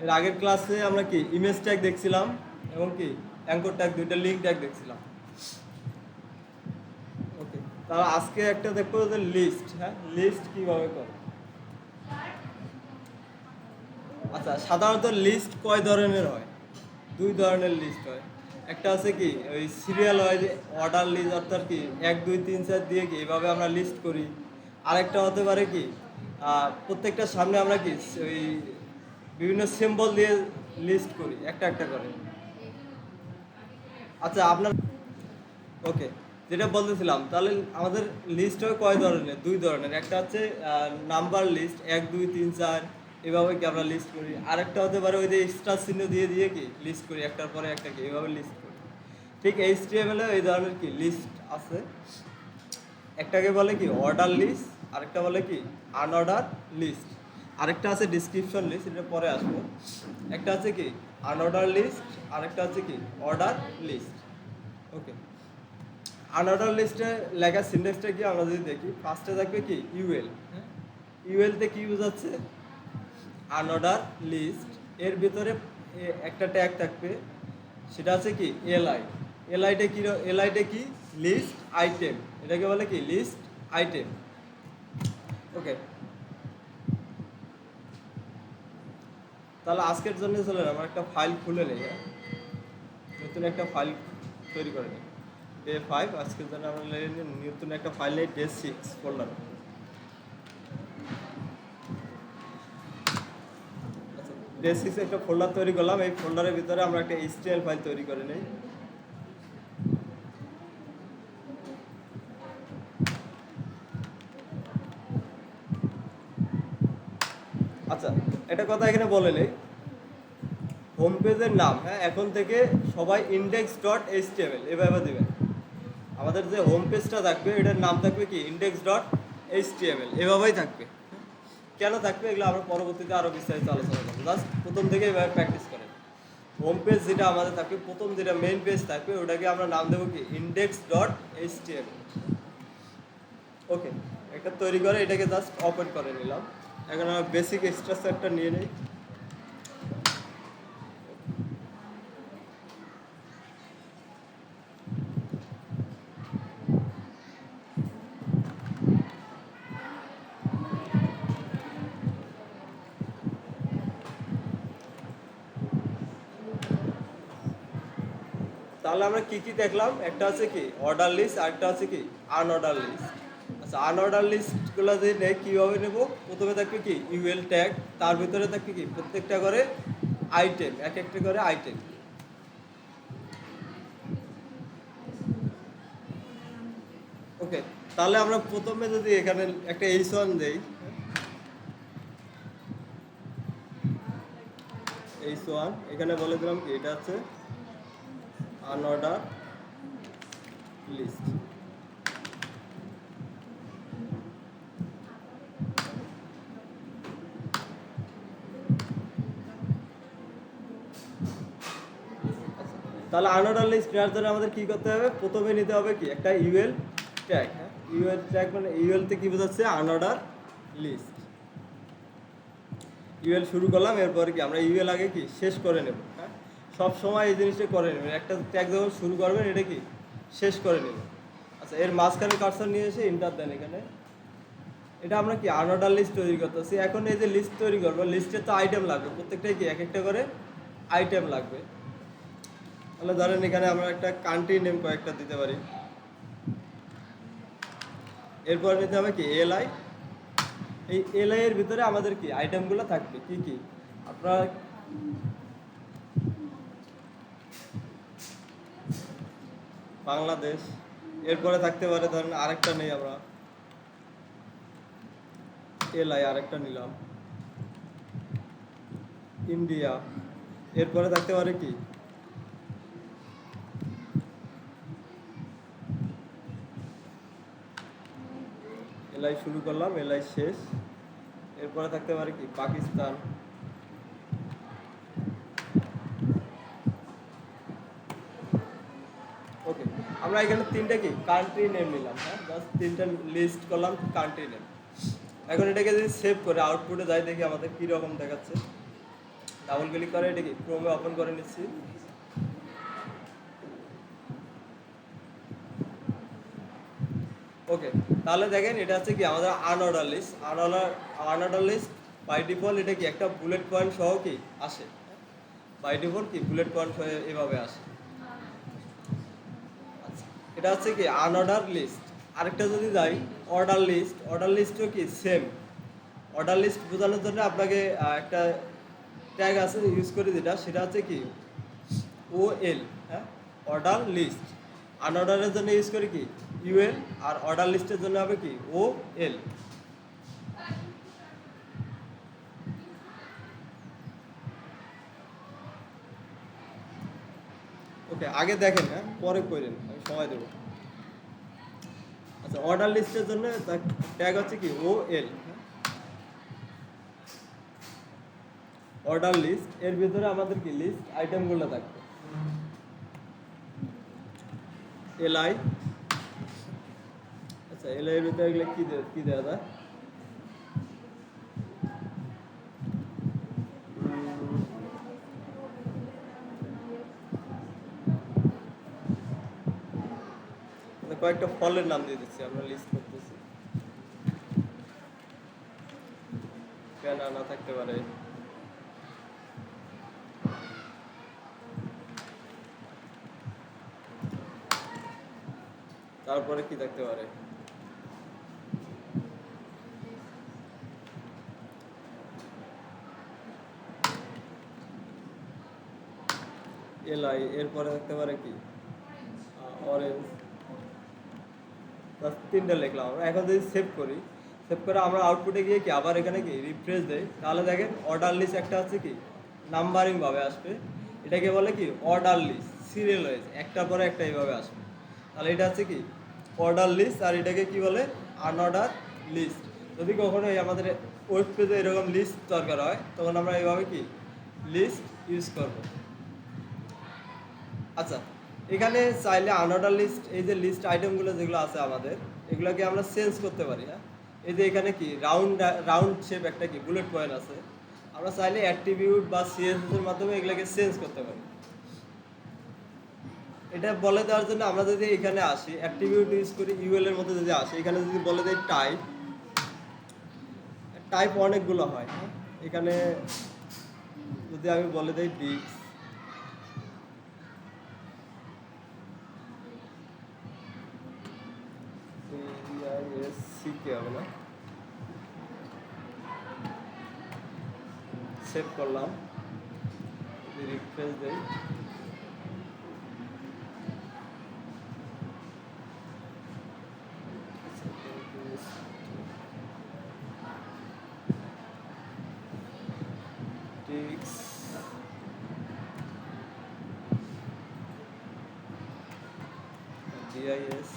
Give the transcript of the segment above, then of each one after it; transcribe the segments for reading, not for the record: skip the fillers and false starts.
এর আগের ক্লাসে আমরা কি ইমেজ ট্যাগ দেখছিলাম এবং কি অ্যাঙ্কর ট্যাগ, দুইটা লিঙ্ক ট্যাগ দেখছিলাম। ওকে, তাহলে আজকে একটা দেখবো যে লিস্ট। হ্যাঁ, লিস্ট কিভাবে করে। আচ্ছা, সাধারণত লিস্ট কয় ধরনের হয়? দুই ধরনের লিস্ট হয়। একটা আছে কি ওই সিরিয়াল হয়, যে অর্ডার লিস্ট, অর্থাৎ কি 1 2 3 4 দিয়ে কি এভাবে আমরা লিস্ট করি। আরেকটা হতে পারে কি প্রত্যেকটার সামনে আমরা কি ওই বিভিন্ন সিম্বল দিয়ে লিস্ট করি একটা একটা করে। আচ্ছা আপনার, ওকে, যেটা বলতেছিলাম, তাহলে আমাদের লিস্ট হয় কয় ধরনের? দুই ধরনের। একটা হচ্ছে নাম্বার লিস্ট, 1 2 3 4 এভাবে কি আমরা লিস্ট করি। আরেকটা হতে পারে ওই যে স্টার চিহ্ন দিয়ে দিয়ে কি লিস্ট করি, একটার পরে একটা কি এভাবে লিস্ট করি। ঠিক HTML এ এই ধরনের কি লিস্ট আছে। একটাকে বলে কি অর্ডার লিস্ট, আরেকটা বলে কি আনঅর্ডার লিস্ট, আরেকটা আছে ডিসক্রিপশন লিস্ট, এটা পরে আসবো। একটা আছে কি আনঅর্ডার লিস্ট, আরেকটা আছে কি অর্ডার লিস্ট। ওকে, আনঅর্ডার লিস্টে লেখা সিনট্যাক্সটা কি আমরা যদি দেখি, ফার্স্টে থাকবে কি ইউএল। হ্যাঁ, ইউএলতে কি বোঝাচ্ছে? Unordered list. এর ভিতরে একটা ট্যাগ থাকবে, সেটা আছে কি এলআই। এলআইটা কি লিস্ট আইটেম, এটাকে বলে কি লিস্ট আইটেম। ওকে, তাহলে আজকের জন্য চলেন আমার একটা ফাইল খুলে নেই। হ্যাঁ, নতুন একটা ফাইল তৈরি করে নিই। ডে 5 আজকের জন্য আমরা নতুন একটা ফাইল নেই, ডে 6 ফোল্ডার। আচ্ছা, ডে 6 একটা ফোল্ডার তৈরি করলাম। এই ফোল্ডারের ভিতরে আমরা একটা HTML ফাইল তৈরি করে নিই। আচ্ছা, একটা কথা এখানে বলে নেই, হোম পেজের নাম, হ্যাঁ, এখন থেকে সবাই index.html এভাবে দেবেন। আমাদের যে হোম পেজটা থাকবে এটার নাম থাকবে কি index.html এভাবেই থাকবে। কেন থাকবে এগুলো আমরা পরবর্তীতে আরও বিস্তারিত আলোচনা করবো। জাস্ট প্রথম থেকে এভাবে প্র্যাকটিস করেন। হোম পেজ যেটা আমাদের থাকবে, প্রথম যেটা মেইন পেজ থাকবে, ওটাকে আমরা নাম দেবো কি index.html। ওকে, একটা তৈরি করে এটাকে জাস্ট ওপেন করে নিলাম। এখন আমরা বেসিক স্ট্রাকচারটা নিয়ে নিই। তাহলে আমরা কি কি দেখলাম? একটা আছে কি অর্ডার লিস্ট, আরেকটা আছে কি আনঅর্ডার লিস্ট। আচ্ছা, আনঅর্ডার লিস্টগুলো যদি নেই কীভাবে নেব? প্রথমে থাকবে কি ইউএল ট্যাগ, তার ভিতরে থাকবে কি প্রত্যেকটা করে আইটেম, এক একটা করে আইটেম। ওকে, তাহলে আমরা প্রথমে যদি এখানে একটা H1 দেই, H1 এখানে বলে দিলাম কি এটা আছে আনঅর্ডার লিস্ট। তাহলে আনঅর্ডার লিস্ট নেওয়ার জন্য আমাদের কী করতে হবে? প্রথমে নিতে হবে কি একটা ইউএল ট্যাগ। হ্যাঁ, ইউএল ট্যাগ মানে ইউএলতে কী বোঝাচ্ছে? Unordered list. ইউএল শুরু করলাম, এরপর কি আমরা ইউএল আগে কি শেষ করে নেব। হ্যাঁ, সব সময় এই জিনিসটা করে নেবেন, একটা ট্যাগ যখন শুরু করবেন এটা কি শেষ করে নেবেন। আচ্ছা, এর মাঝখানে কার্সর নিয়ে এসে ইন্টার দেন এখানে। এটা আমরা কি আনঅর্ডার লিস্ট তৈরি করতেছি। এখন এই যে লিস্ট তৈরি করবো, লিস্টে তো আইটেম লাগবে, প্রত্যেকটাই কি এক একটা করে আইটেম লাগবে। তাহলে ধরেন এখানে আমরা একটা কান্ট্রি নেম কয়েকটা দিতে পারি। এরপর নিতে হবে কি এলআই। এই এলআই এর ভিতরে আমাদের কি আইটেমগুলো থাকবে কি কি আপনারা বাংলাদেশ। এরপরে থাকতে পারে ধরেন আরেকটা নেই আমরা এলআই, আরেকটা নিলাম ইন্ডিয়া। এরপরে থাকতে পারে কি এলআই শুরু করলাম, এলআই শেষ। এরপরে থাকতে পারে কি পাকিস্তান। ওকে, আমরা এখানে তিনটা কি কান্ট্রি নেম নিলাম। হ্যাঁ, জাস্ট তিনটা লিস্ট করলাম কান্ট্রি নেম। এখন এটাকে যদি সেভ করে আউটপুটে যাই, দেখি আমাদের কীরকম দেখাচ্ছে। ডাবল ক্লিক করে এটা কি ক্রোমে ওপেন করে নিচ্ছি। ওকে, তাহলে দেখেন এটা হচ্ছে কি আমাদের unordered list. Unordered list by default এটা কি একটা বুলেট পয়েন্ট সহ কি আসে, বাই ডিফল্ট কি বুলেট পয়েন্ট সহ এভাবে আসে। আচ্ছা, এটা হচ্ছে কি আনঅর্ডার লিস্ট। আরেকটা যদি যাই অর্ডার লিস্ট, অর্ডার লিস্টও কি সেম। অর্ডার লিস্ট বোঝানোর জন্য আপনাকে একটা ট্যাগ আছে ইউজ করি, যেটা সেটা হচ্ছে কি ওএল। হ্যাঁ, অর্ডার লিস্ট। আনঅর্ডারের জন্য ইউজ করি কি ইউএল, আর অর্ডার লিস্টের জন্য হবে কি ওএল। ওকে, আগে দেখেন, হ্যাঁ পরে করেন, আমি সময় দেবো। আচ্ছা, অর্ডার লিস্টের জন্য ট্যাগ হচ্ছে কি ওএল। অর্ডার লিস্ট এর ভিতরে আমাদের কি লিস্ট আইটেমগুলো থাকবে এলআই। আচ্ছা, এলআই এর ভিতরে এগুলো কি দেওয়া যায়? কয়েকটা ফলের নাম দিয়ে দিচ্ছি, আমরা লিস্ট করতেছি। ব্যানানা থাকতে পারে, তারপরে কি থাকতে পারে? এলআই। এরপরে থাকতে পারে কি অরেঞ্জ। বাস, তিনটা লিখলাম আমরা। এখন যদি সেভ করি, সেভ করে আমরা আউটপুটে গিয়ে কি আবার এখানে কি রিফ্রেশ দেই, তাহলে দেখেন অর্ডার লিস্ট একটা আছে কি নাম্বারিং ভাবে আসবে। এটাকে বলে কি অর্ডার লিস্ট, সিরিয়াল ওয়াইজ একটার পরে একটা এইভাবে আসবে। তাহলে এটা হচ্ছে কি অর্ডার লিস্ট, আর এটাকে কি বলে আনঅর্ডার লিস্ট। যদি কখনো আমাদের ওয়েব পেজে এরকম লিস্ট দরকার হয়, তখন আমরা এইভাবে কি লিস্ট ইউজ করব। আচ্ছা, এখানে চাইলে আনঅর্ডার লিস্ট, এই যে লিস্ট আইটেমগুলো যেগুলো আছে আমাদের, এগুলোকে আমরা চেঞ্জ করতে পারি। হ্যাঁ, এই যে এখানে কি রাউন্ড শেপ একটা কি বুলেট পয়েন্ট আছে, আমরা চাইলে অ্যাট্রিবিউট বা সিএসএস এর মাধ্যমে এগুলোকে চেঞ্জ করতে পারি। এটা বলে দেওয়ার জন্য আমরা যদি এখানে আসি অ্যাট্রিবিউট ইউজ করি, ইউএল এর মধ্যে যদি আসি, এখানে যদি বলে দেয় টাইপ, টাইপ অনেকগুলো হয়। হ্যাঁ, এখানে যদি আমি বলে দেই ডিক্স, সিকে হবে না, সেভ করলাম, রিফ্রেশ দেই, ডিক্স ডিআইএস,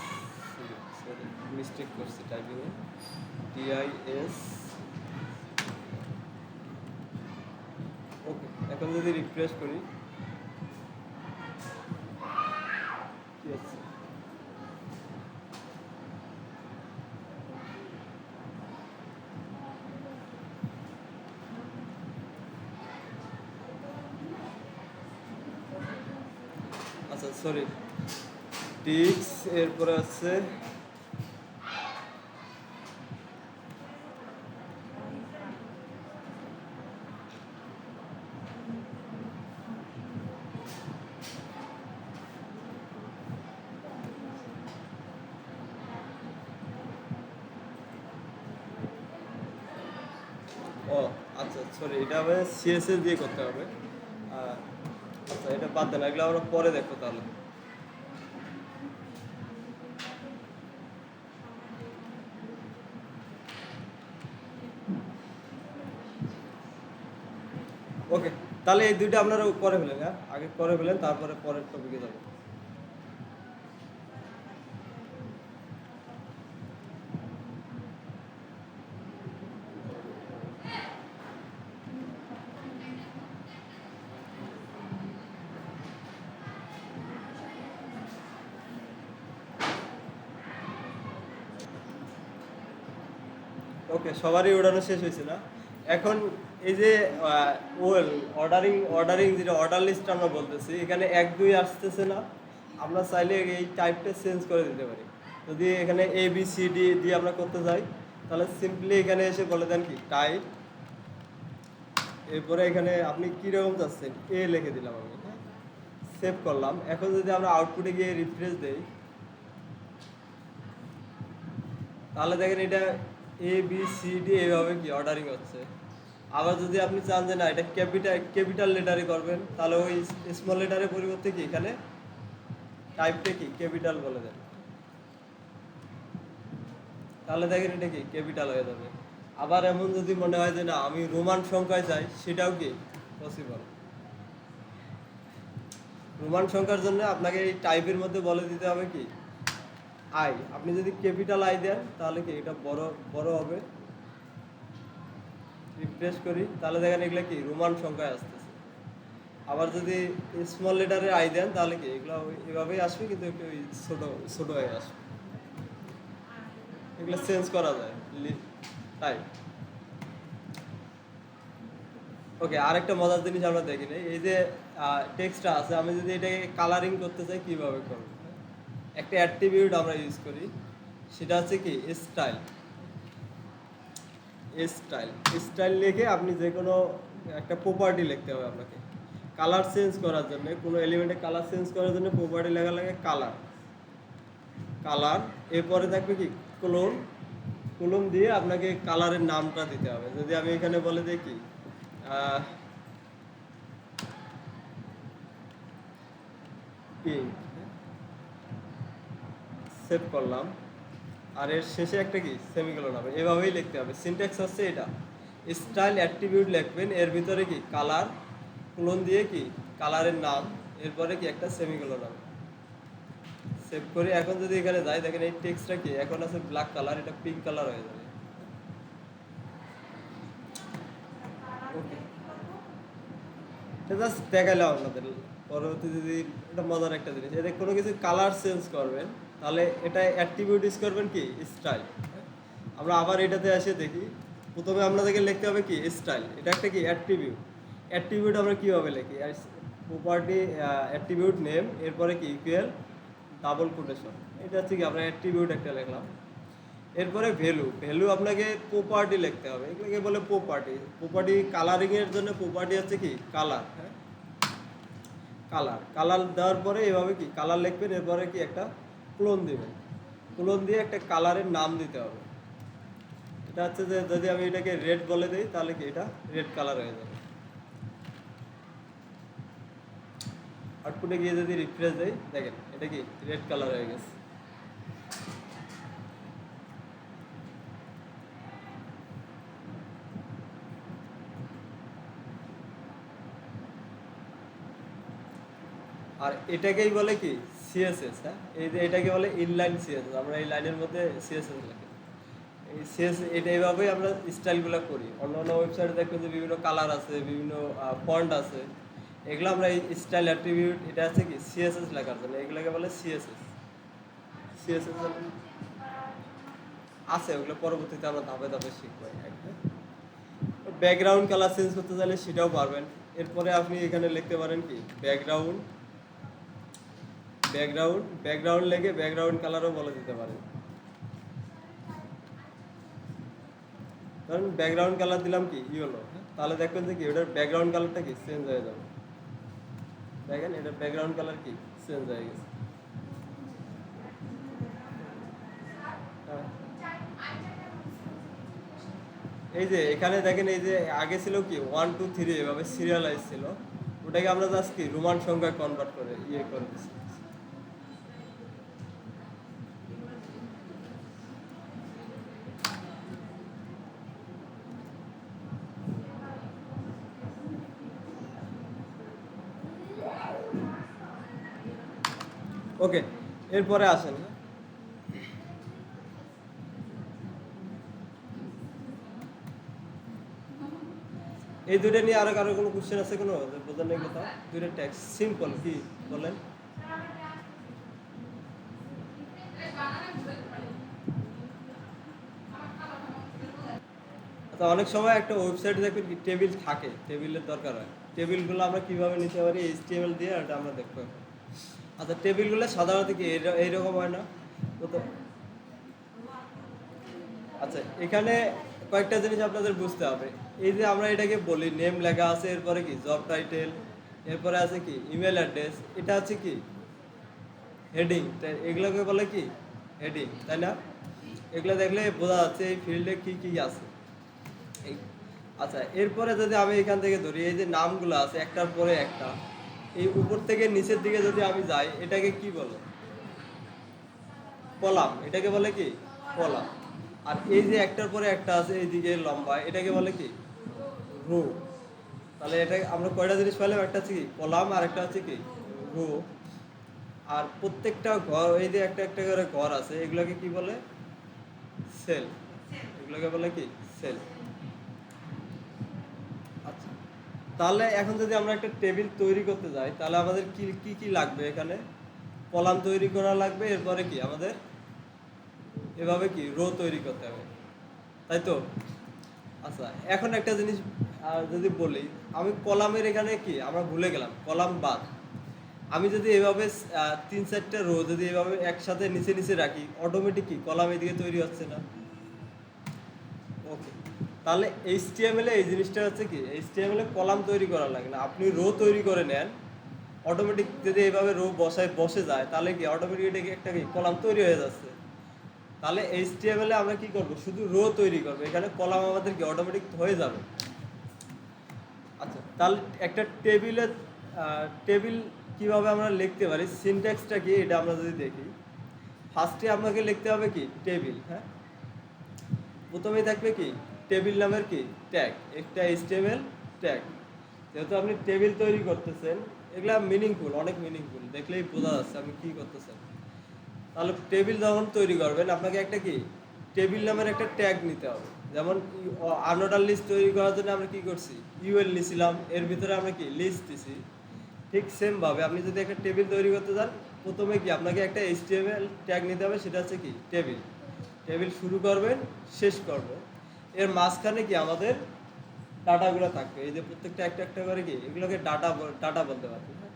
মিস্টেক করছি টাইপিংয়ে, ডিআইএস। ওকে, এখন যদি রিফ্রেশ করি কি আছে, আচ্ছা সরি, ডিক্স এরপরে আছে ও আচ্ছা সরি, এটা হবে সিএসএস দিয়ে করতে হবে। আচ্ছা, এটা বাদ দেন, এগুলো আমরা পরে দেখবো তাহলে। ওকে, তাহলে এই দুইটা আপনারা করে ফেলেন। হ্যাঁ, আগে করে ফেলেন, তারপরে পরের টপিকে যাবো। ওকে, সবারই উড়ানো শেষ হয়েছে না? এখন এই যে ওয়েল অর্ডারিং যেটা অর্ডার লিস্ট আমরা বলতেছি, এখানে 1 2 আসতেছে না, আমরা চাইলে এই টাইপটা চেঞ্জ করে দিতে পারি। যদি এখানে ABCD দিয়ে আমরা করতে যাই, তাহলে সিম্পলি এখানে এসে বলে দেন কি টাইপ, এরপরে এখানে আপনি কীরকম চাচ্ছেন লিখে দিলাম আমি, হ্যাঁ, সেভ করলাম। এখন যদি আমরা আউটপুটে গিয়ে রিফ্রেশ দেই, তাহলে দেখেন এটা ABCD এইভাবে কি অর্ডারিং হচ্ছে। আবার যদি আপনি চান যে না এটা ক্যাপিটাল লেটারে করবেন, তাহলে ওই স্মল লেটারের পরিবর্তে কি এখানে টাইপটা কি ক্যাপিটাল বলে দেন, তাহলে দেখেন এটা কি ক্যাপিটাল হয়ে যাবে। আবার এমন যদি মনে হয় যে না আমি রোমান সংখ্যায় চাই, সেটাও কি পসিবল। রোমান সংখ্যার জন্য আপনাকে এই টাইপের মধ্যে বলে দিতে হবে কি আই। আপনি যদি ক্যাপিটাল আই দেন, তাহলে কি এটা বড় বড় হবে। রিফ্রেশ করি, তাহলে দেখেন এগুলো কি রোমান সংখ্যায় আসতেছে। আবার যদি স্মল লেটারে আই দেন, তাহলে কি এগুলো এভাবেই আসবে, কিন্তু একটু ছোট ছোট হয়ে আসবে। এগুলো চেঞ্জ করা যায় টাইপ। ওকে, আরেকটা মজার জিনিস আমরা দেখি নাই, এই যে টেক্সটটা আছে, আমি যদি এটাকে কালারিং করতে চাই কিভাবে করব। একটা অ্যাট্রিবিউট আমরা ইউজ করি, সেটা হচ্ছে কি স্টাইল। স্টাইল লিখে আপনি যে কোনো একটা প্রপার্টি লিখতে হবে আপনাকে। কালার চেঞ্জ করার জন্য, কোনো এলিমেন্টে কালার চেঞ্জ করার জন্য প্রপার্টি লেখা লাগে কালার। এরপরে থাকবে কি কলম দিয়ে আপনাকে কালারের নামটা দিতে হবে। যদি আমি এখানে বলে দিই কি পিঙ্ক, সেভ করলাম। আর এর শেষে একটা কি সেমিকোলন হবে, এভাবেই লিখতে হবে। সিনট্যাক্স হচ্ছে এটা, স্টাইল অ্যাট্রিবিউট লিখবেন, এর ভিতরে কি কালার, কোলন দিয়ে কি কালারের নাম, এরপরে কি একটা সেমিকোলন হবে। সেভ করি। এখন যদি এখানে যাই, দেখেন এই টেক্সটটা কি এখন আছে ব্ল্যাক কালার, এটা পিঙ্ক কালার হয়ে যাবে। ওকে, এটা জাস্ট দেখাইলাম আপনাদের। পরবর্তী যদি এটা মজার একটা জিনিস, এটা কোনো কিছু কালার চেঞ্জ করবেন, তাহলে এটা অ্যাট্রিবিউট ইউজ করবেন কি স্টাইল। আমরা আবার এটাতে এসে দেখি, প্রথমে আপনাদেরকে লিখতে হবে কি স্টাইল, এটা একটা কি অ্যাট্রিবিউট আমরা কীভাবে লিখি, প্রপার্টি অ্যাট্রিবিউট নেম, এরপরে কি ইকুয়াল ডাবল কোটেশন, এটা হচ্ছে কি আমরা অ্যাট্রিবিউট একটা লিখলাম। এরপরে ভ্যালু আপনাকে প্রপার্টি লিখতে হবে, এগুলোকে বলে প্রপার্টি কালারিংয়ের জন্য প্রপার্টি হচ্ছে কি কালার। হ্যাঁ, কালার দেওয়ার পরে এভাবে কি কালার লিখবেন, এরপরে কি একটা ক্লোন দিবেন, ক্লোন দিয়ে একটা কালারের নাম দিতে হবে। এটা হচ্ছে যে যদি আমি এটাকে রেড বলে দিই, তাহলে কি এটা রেড কালার হয়ে যাবে। আউটপুটে গিয়ে যদি রিফ্রেশ দেই, দেখেন এটা কি রেড কালার হয়ে গেছে। আর এটাকেই বলে কি সিএসএস। হ্যাঁ, এই যে এটাকে বলে ইনলাইন সিএসএস। আমরা এই লাইনের মধ্যে সিএসএস লিখি, এই সিএসএস এটা এইভাবেই আমরা স্টাইলগুলো করি। অন্য ওয়েবসাইটে দেখবেন যে বিভিন্ন কালার আছে, বিভিন্ন ফন্ট আছে, এগুলো আমরা এই স্টাইল অ্যাট্রিবিউট, এটা আছে কি সিএসএস লেখার জন্য, এগুলোকে বলে সিএসএস আছে। ওগুলো পরবর্তীতে আমরা ধাপে ধাপে শিখবো। ব্যাকগ্রাউন্ড কালার চেঞ্জ করতে চাইলে সেটাও পারবেন। এরপরে আপনি এখানে লিখতে পারেন কি ব্যাকগ্রাউন্ড লেগে ব্যাকগ্রাউন্ড কালারও বলে দিতে পারেন। ধরুন ব্যাকগ্রাউন্ড কালার দিলাম কি ইয়েলো, তাহলে দেখবেন যে কি ওটার ব্যাকগ্রাউন্ড কালারটা কি চেঞ্জ হয়ে যাবে। দেখেন এটার ব্যাকগ্রাউন্ড কালার কি চেঞ্জ হয়ে গেছে। এই যে এখানে দেখেন, এই যে আগে ছিল কি 1 2 3 এভাবে সিরিয়ালাইজ ছিল, ওটাকে আমরা জাস্ট কি রোমান সংখ্যায় কনভার্ট করে করে দিচ্ছি। ওকে, এরপরে আসেন। এই দুইটা নিয়ে আরো কারো কোনো কোশ্চেন আছে? কোনো বোঝার নেই কোথাও? দুইটা ট্যাক্স সিম্পল, কি বলেন? আচ্ছা, অনেক সময় একটা ওয়েবসাইটে দেখবেন কি টেবিল থাকে, টেবিলের দরকার হয়। টেবিলগুলো আমরা কিভাবে নিতে পারি এইচটিএমএল দিয়ে, এটা আমরা দেখবো এখন। আচ্ছা, টেবিলগুলো সাধারণত কি এইরকম হয় না? তো আচ্ছা, এখানে কয়েকটা জিনিস আপনাদের বুঝতে হবে। এই যে আমরা এটাকে বলি নেম লেখা আছে, এরপরে কি জব টাইটেল, এরপরে আছে কি ইমেল অ্যাড্রেস, এটা আছে কি হেডিং, এগুলোকে বলে কি হেডিং, তাই না? এগুলো দেখলে বোঝা যাচ্ছে এই ফিল্ডে কি কি আছে। আচ্ছা, এরপরে যদি আমি এখান থেকে ধরি এই যে নামগুলো আছে একটার পরে একটা, এই উপর থেকে নিচের দিকে যদি আমি যাই, এটাকে কি বলে? কলাম। এটাকে বলে কি কলাম। আর এই যে একটার পরে একটা আছে এইদিকে লম্বা, এটাকে বলে কি রো। তাহলে এটা আমরা কয়টা জিনিস পেলাম? একটা হচ্ছে কি কলাম, আর একটা হচ্ছে কি রো। আর প্রত্যেকটা ঘর, এই যে একটা একটা করে ঘর আছে, এগুলোকে কি বলে? সেল। এগুলোকে বলে কি সেল। আচ্ছা, তাহলে এখন যদি আমরা একটা টেবিল তৈরি করতে যাই, তাহলে আমাদের কি কি কি লাগবে? এখানে কলাম তৈরি করা লাগবে, এরপরে কি আমাদের এভাবে কি রো তৈরি করতে হবে, তাই তো? আচ্ছা, এখন একটা জিনিস যদি বলি, আমি কলামের এখানে কি আমরা ভুলে গেলাম কলাম বাদ। আমি যদি এভাবে 3-4টে রো যদি এভাবে একসাথে নিচে নিচে রাখি, অটোমেটিক কি কলাম এদিকে তৈরি হচ্ছে না? ওকে, তাহলে এইচটিএমএল এই জিনিসটা হচ্ছে কি এইচটিএমএল কলাম তৈরি করা লাগে না, আপনি রো তৈরি করে নেন। অটোমেটিক যদি এইভাবে রো বসে যায়, তাহলে কি অটোমেটিক এটা একটা কি কলাম তৈরি হয়ে যাচ্ছে। তাহলে এইচটিএমএল আমরা কি করব? শুধু রো তৈরি করব, এখানে কলাম আমাদের কি অটোমেটিক হয়ে যাবে। আচ্ছা, তাহলে একটা টেবিল কিভাবে আমরা লিখতে পারি, সিনট্যাক্সটা কি এটা আমরা যদি দেখি, ফার্স্টে আপনাকে লিখতে হবে কি টেবিল। হ্যাঁ, প্রথমেই থাকবে কি টেবিল নামের কি ট্যাগ, একটা এইচটিএমএল ট্যাগ। যেহেতু আপনি টেবিল তৈরি করতেছেন, এগুলা মিনিংফুল, অনেক মিনিংফুল, দেখলেই বোঝা যাচ্ছে আপনি কি করতেছেন। তাহলে টেবিল যখন তৈরি করবেন, আপনাকে একটা কি টেবিল নামের একটা ট্যাগ নিতে হবে। যেমন আনঅর্ডার লিস্ট তৈরি করার জন্য আমরা কি করছি, ইউএল নিছিলাম, এর ভিতরে আমরা কি লিস্ট দিছি। ঠিক সেমভাবে আপনি যদি একটা টেবিল তৈরি করতে চান, প্রথমে কি আপনাকে একটা এইচটিএমএল ট্যাগ নিতে হবে, সেটা হচ্ছে কি টেবিল। টেবিল শুরু করবেন, শেষ করবেন, এর মাঝখানে কি আমাদের ডাটাগুলো থাকবে। এই যে প্রত্যেকটা একটা একটা করে কি এগুলোকে ডাটা বলতে পারবেন। হ্যাঁ,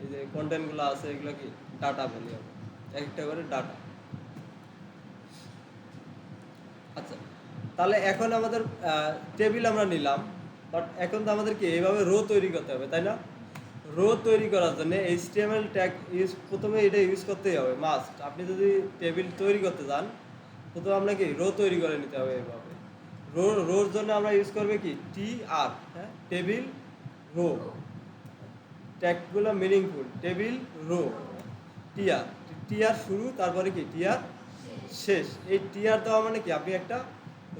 এই যে কন্টেন্টগুলো আছে এগুলো কি ডাটা বলি আমরা, একটা করে ডাটা। আচ্ছা, তাহলে এখন আমাদের টেবিল আমরা নিলাম, বাট এখন তো আমাদের কি এইভাবে রো তৈরি করতে হবে, তাই না? রো তৈরি করার জন্য এইচটিএমএল ট্যাগ প্রথমে এটা ইউজ করতেই হবে, মাস্ট। আপনি যদি টেবিল তৈরি করতে চান, প্রথমে আপনাকে রো তৈরি করে নিতে হবে এইভাবে। রোর জন্য আমরা ইউজ করবে কি টি আর। হ্যাঁ, টেবিল রো, ট্যাগগুলো meaningful, table row, TR. TR শুরু, তারপরে কি টিআর শেষ। এই টিআর দেওয়া মানে কি আপনি একটা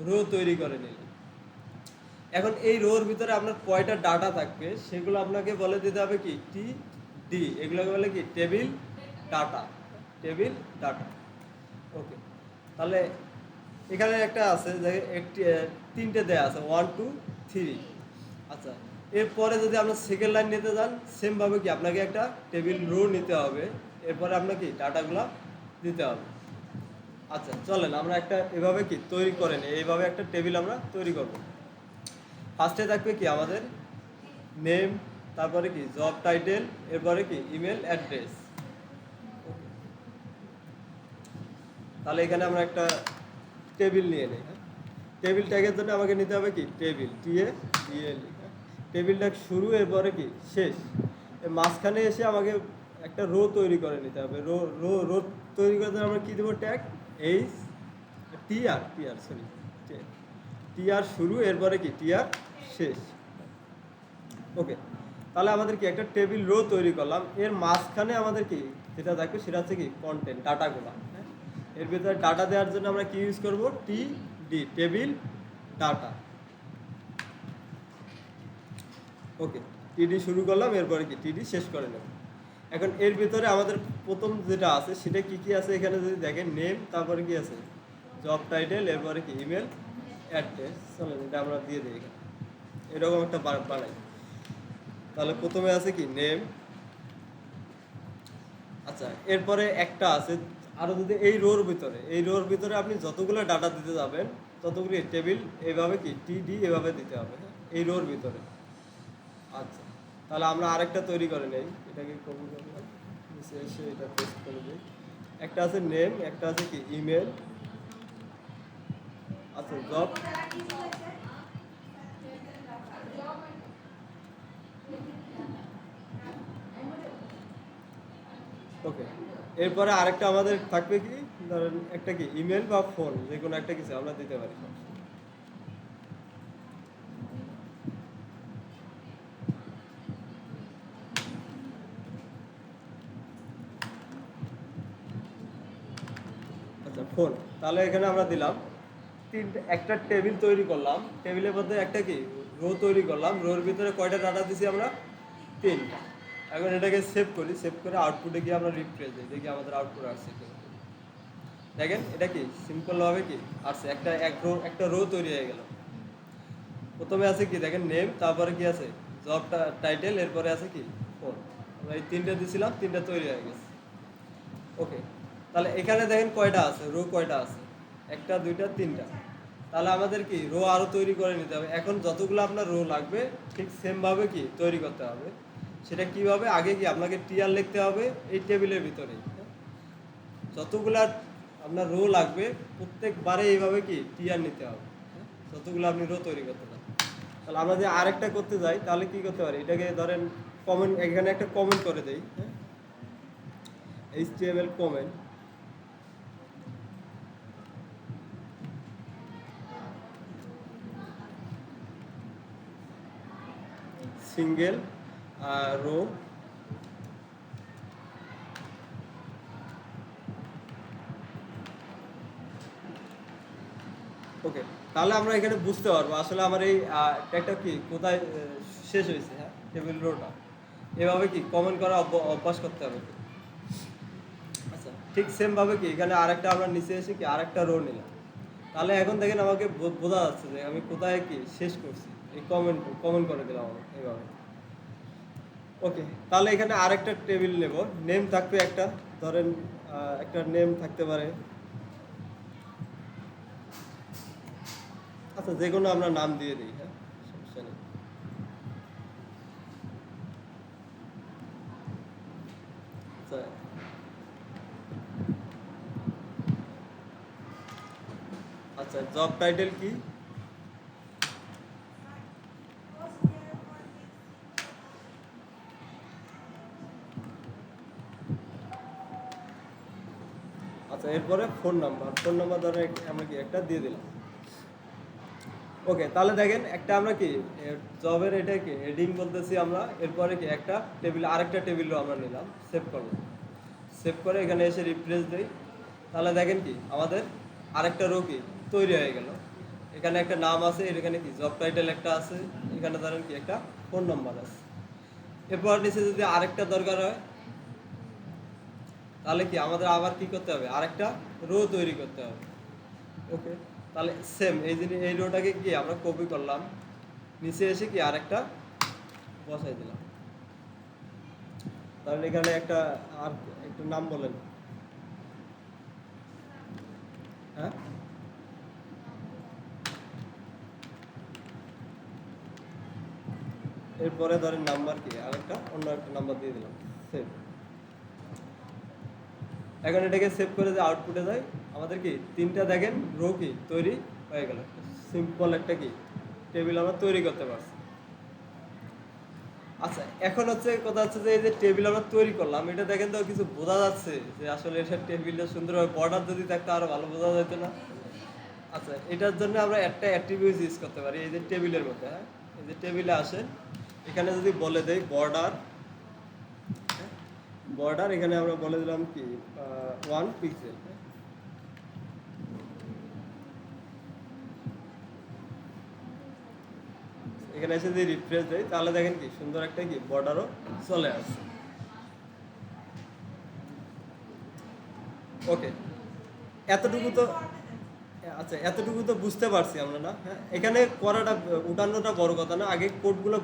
রো তৈরি করে নিলেন। এখন এই রোর ভিতরে আপনার কয়টা ডাটা থাকবে সেগুলো আপনাকে বলে দিতে হবে কি টি ডি, এগুলোকে বলে কি টেবিল ডাটা, টেবিল ডাটা। ওকে, তাহলে এখানে একটা আছে যে একটি 3টে দেয়া আছে 1 2 3। আচ্ছা, এরপরে যদি আপনার সেকেন্ড লাইন নিতে যান, সেমভাবে কি আপনাকে একটা টেবিল রো নিতে হবে, এরপরে আপনাকে ডাটাগুলো দিতে হবে। আচ্ছা, চলেন আমরা একটা এভাবে কি তৈরি করে নিই, এইভাবে একটা টেবিল আমরা তৈরি করব। ফার্স্টে থাকবে কি আমাদের নেম, তারপরে কি জব টাইটেল, এরপরে কি ইমেল অ্যাড্রেস। তাহলে এখানে আমরা একটা টেবিল নিয়ে নিই। হ্যাঁ, টেবিল ট্যাগের জন্য আমাকে নিতে হবে কি টেবিল, TABL। টেবিল ট্যাগ শুরু, এরপরে কি শেষ। এর মাঝখানে এসে আমাকে একটা রো তৈরি করে নিতে হবে। রো তৈরি করতে আমরা কি দেবো tag H TR sorry TR শুরু, এরপরে কি টিআর শেষ। ওকে, তাহলে আমাদের কি একটা টেবিল রো তৈরি করলাম, এর মাঝখানে আমাদের কি যেটা থাকবে সেটা হচ্ছে কি কন্টেন্ট, ডাটাগুলো। হ্যাঁ, এর ভিতরে ডাটা দেওয়ার জন্য আমরা কি ইউজ করব TD, টেবিল ডাটা। ওকে, TD শুরু করলাম, এরপরে কি TD শেষ করে নেব। এখন এর ভিতরে আমাদের প্রথম যেটা আছে সেটা কি কি আছে, এখানে যদি দেখেন নেম, তারপরে কি আছে জব টাইটেল, এরপরে কি ইমেল অ্যাড্রেস। চলেন এটা আমরা দিয়ে দিই এখানে, এরকম একটা বানাই। তাহলে প্রথমে আছে কি নেম। আচ্ছা, এরপরে একটা আছে আরও, যদি এই রোর ভিতরে আপনি যতগুলো ডাটা দিতে যাবেন ততগুলি টেবিল এইভাবে কি টিডি এভাবে দিতে হবে, হ্যাঁ, এই রোর ভিতরে। আচ্ছা, তাহলে আমরা আরেকটা তৈরি করে নেই, এটাকে কপি করলাম, নিচে এসে এটা পেস্ট করে দিই। একটা আছে নেম, একটা আছে কি ইমেল। আচ্ছা, জব, ওকে। এরপরে আরেকটা আমাদের থাকবে কি, ধরেন একটা কি ইমেল বা ফোন, যে কোনো একটা কিছু আমরা দিতে পারি। আচ্ছা, ফোন, তাহলে এখানে আমরা দিলাম একটা টেবিল তৈরি করলাম, টেবিলের মধ্যে একটা কি রো তৈরি করলাম, রোর ভিতরে কয়টা ডাটা দিছি আমরা, 3টা। এখন এটাকে সেভ করি, সেভ করে আউটপুটে গিয়ে আমরা রিফ্রেশ দিই, দেখি আমাদের আউটপুট আসছে কি। দেখেন এটা কি সিম্পলভাবে কি আসছে, একটা রো তৈরি হয়ে গেল। প্রথমে আছে কি দেখেন নেম, তারপরে কি আছে জব টাইটেল, এরপরে আছে কি ফোন। আমরা এই 3টা দিছিলাম, 3টা তৈরি হয়ে গেছে। ওকে, তাহলে এখানে দেখেন কয়টা আছে, রো কয়টা আছে, 1টা 2টা 3টা। তাহলে আমাদের কি রো আরও তৈরি করে নিতে হবে। এখন যতগুলো আপনার রো লাগবে ঠিক সেমভাবে কি তৈরি করতে হবে। সেটা কিভাবে, আগে কি আপনাকে টিআর লিখতে হবে এই টেবিলের ভিতরেই, যতগুলা আপনার রো লাগবে প্রত্যেকবারে এইভাবে কি টিআর নিতে হবে, যতগুলো আপনি রো তৈরি করতে পারেন। তাহলে আমরা যদি আরেকটা করতে যাই তাহলে কি করতে পারি, এটাকে ধরেন কমেন্ট, এখানে একটা কমেন্ট করে দেই, হ্যাঁ, HTML কমেন্ট, সিঙ্গেল রো, ওকে। তাহলে আমরা এখানে বুঝতে পারবো আসলে আমার এই ট্যাগটা কি কোথায় শেষ হয়েছে, হ্যাঁ, টেবিল রোটা। এভাবে কি কমেন্ট করা অভ্যাস করতে হবে। আচ্ছা, ঠিক সেমভাবে কি এখানে আরেকটা আমরা নিচে এসে কি আরেকটা রো নিলাম। তাহলে এখন দেখেন আমাকে বোঝা যাচ্ছে যে আমি কোথায় কি শেষ করছি, এই কমেন্ট করে দিলাম আমি এইভাবে। ওকে, তাহলে এখানে আরেকটা টেবিল নেব, নেম থাকবে একটা, ধরেন একটা নেম থাকতে পারে। আচ্ছা, যে কোনো আমরা নাম দিয়ে দিই, হ্যাঁ, সমস্যা নেই। আচ্ছা, আচ্ছা, জব টাইটেল কি, আচ্ছা, এরপরে ফোন নাম্বার ধরেন আমরা কি একটা দিয়ে দিলাম। ওকে, তাহলে দেখেন একটা আমরা কি জবের এটা কি হেডিং বলতেছি আমরা, এরপরে কি একটা টেবিল আরেকটা টেবিলও আমরা নিলাম, সেভ করলাম, সেভ করে এখানে এসে রিফ্রেশ দেই। তাহলে দেখেন কি আমাদের আরেকটা রো কি তৈরি হয়ে গেল। এখানে একটা নাম আছে, এখানে কি জব টাইটেল একটা আছে, এখানে ধরেন কি একটা ফোন নাম্বার আছে। এরপর নিচে যদি আরেকটা দরকার হয় তাহলে কি আমাদের আবার কি করতে হবে, আরেকটা রো তৈরি করতে হবে। ওকে, তাহলে সেম এই রোটাকে কি আমরা কপি করলাম, নিচে এসে কি আরেকটা বসাই দিলাম। তাহলে এখানে একটা আর একটা নাম বলেন, হ্যাঁ, এরপরে ধরেন নাম্বার কি আরেকটা অন্য একটা নাম্বার দিয়ে দিলাম, সেভ। এখন এটাকে সেভ করে যে আউটপুটে যায় আমাদের কি 3টা দেখেন রো কি তৈরি হয়ে গেল। সিম্পল একটা কি টেবিল আমরা তৈরি করতে পারছি। আচ্ছা, এখন হচ্ছে কথা হচ্ছে যে এই যে টেবিল আমরা তৈরি করলাম, এটা দেখেন তো কিছু বোঝা যাচ্ছে যে আসলে এটা টেবিলটা সুন্দরভাবে বর্ডার যদি থাকতো আরো ভালো বোঝা যেত না। আচ্ছা, এটার জন্য আমরা একটা অ্যাট্রিবিউট ইউজ করতে পারি এই যে টেবিলের মধ্যে, হ্যাঁ, এই যে টেবিলে আসেন, এখানে যদি বলে দেই বর্ডার, এখানে আমরা বলে দিলাম কি 1 পিক্সেল। এখানে এসে যদি রিফ্রেশ দেয় তাহলে দেখেন কি সুন্দর একটা কি বর্ডারও চলে আসছে। ওকে, এতটুকু তো, আচ্ছা, এতটুকু তো বুঝতে পারছি আমরা, না, হ্যাঁ, এখানে করাটা উঠানোটা বড় কথা না, আগে কোডগুলো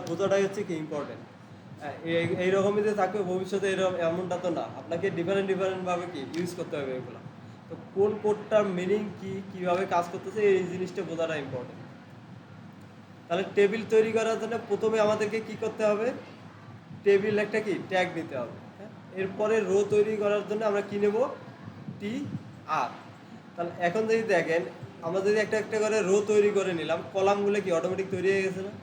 বোঝাটাই হচ্ছে কি ইম্পর্টেন্ট। এইরকমই যে থাকবে ভবিষ্যতে, এরকম এমনটা তো না, আপনাকে ডিফারেন্ট ভাবে কি ইউজ করতে হবে এগুলো। তো কোন কোডটার মিনিং কি, কিভাবে কাজ করতেছে, এই জিনিসটা বোঝাটা ইম্পর্টেন্ট। তাহলে টেবিল তৈরি করার জন্য প্রথমে আমাদেরকে কি করতে হবে, টেবিল একটা কি ট্যাগ দিতে হবে। হ্যাঁ, এরপরে রো তৈরি করার জন্য আমরা কি নেব, টি আর। তাহলে এখন যদি দেখেন আমরা যদি একটা একটা করে রো তৈরি করে নিলাম, কলামগুলো কি অটোমেটিক তৈরি হয়ে গেছে না?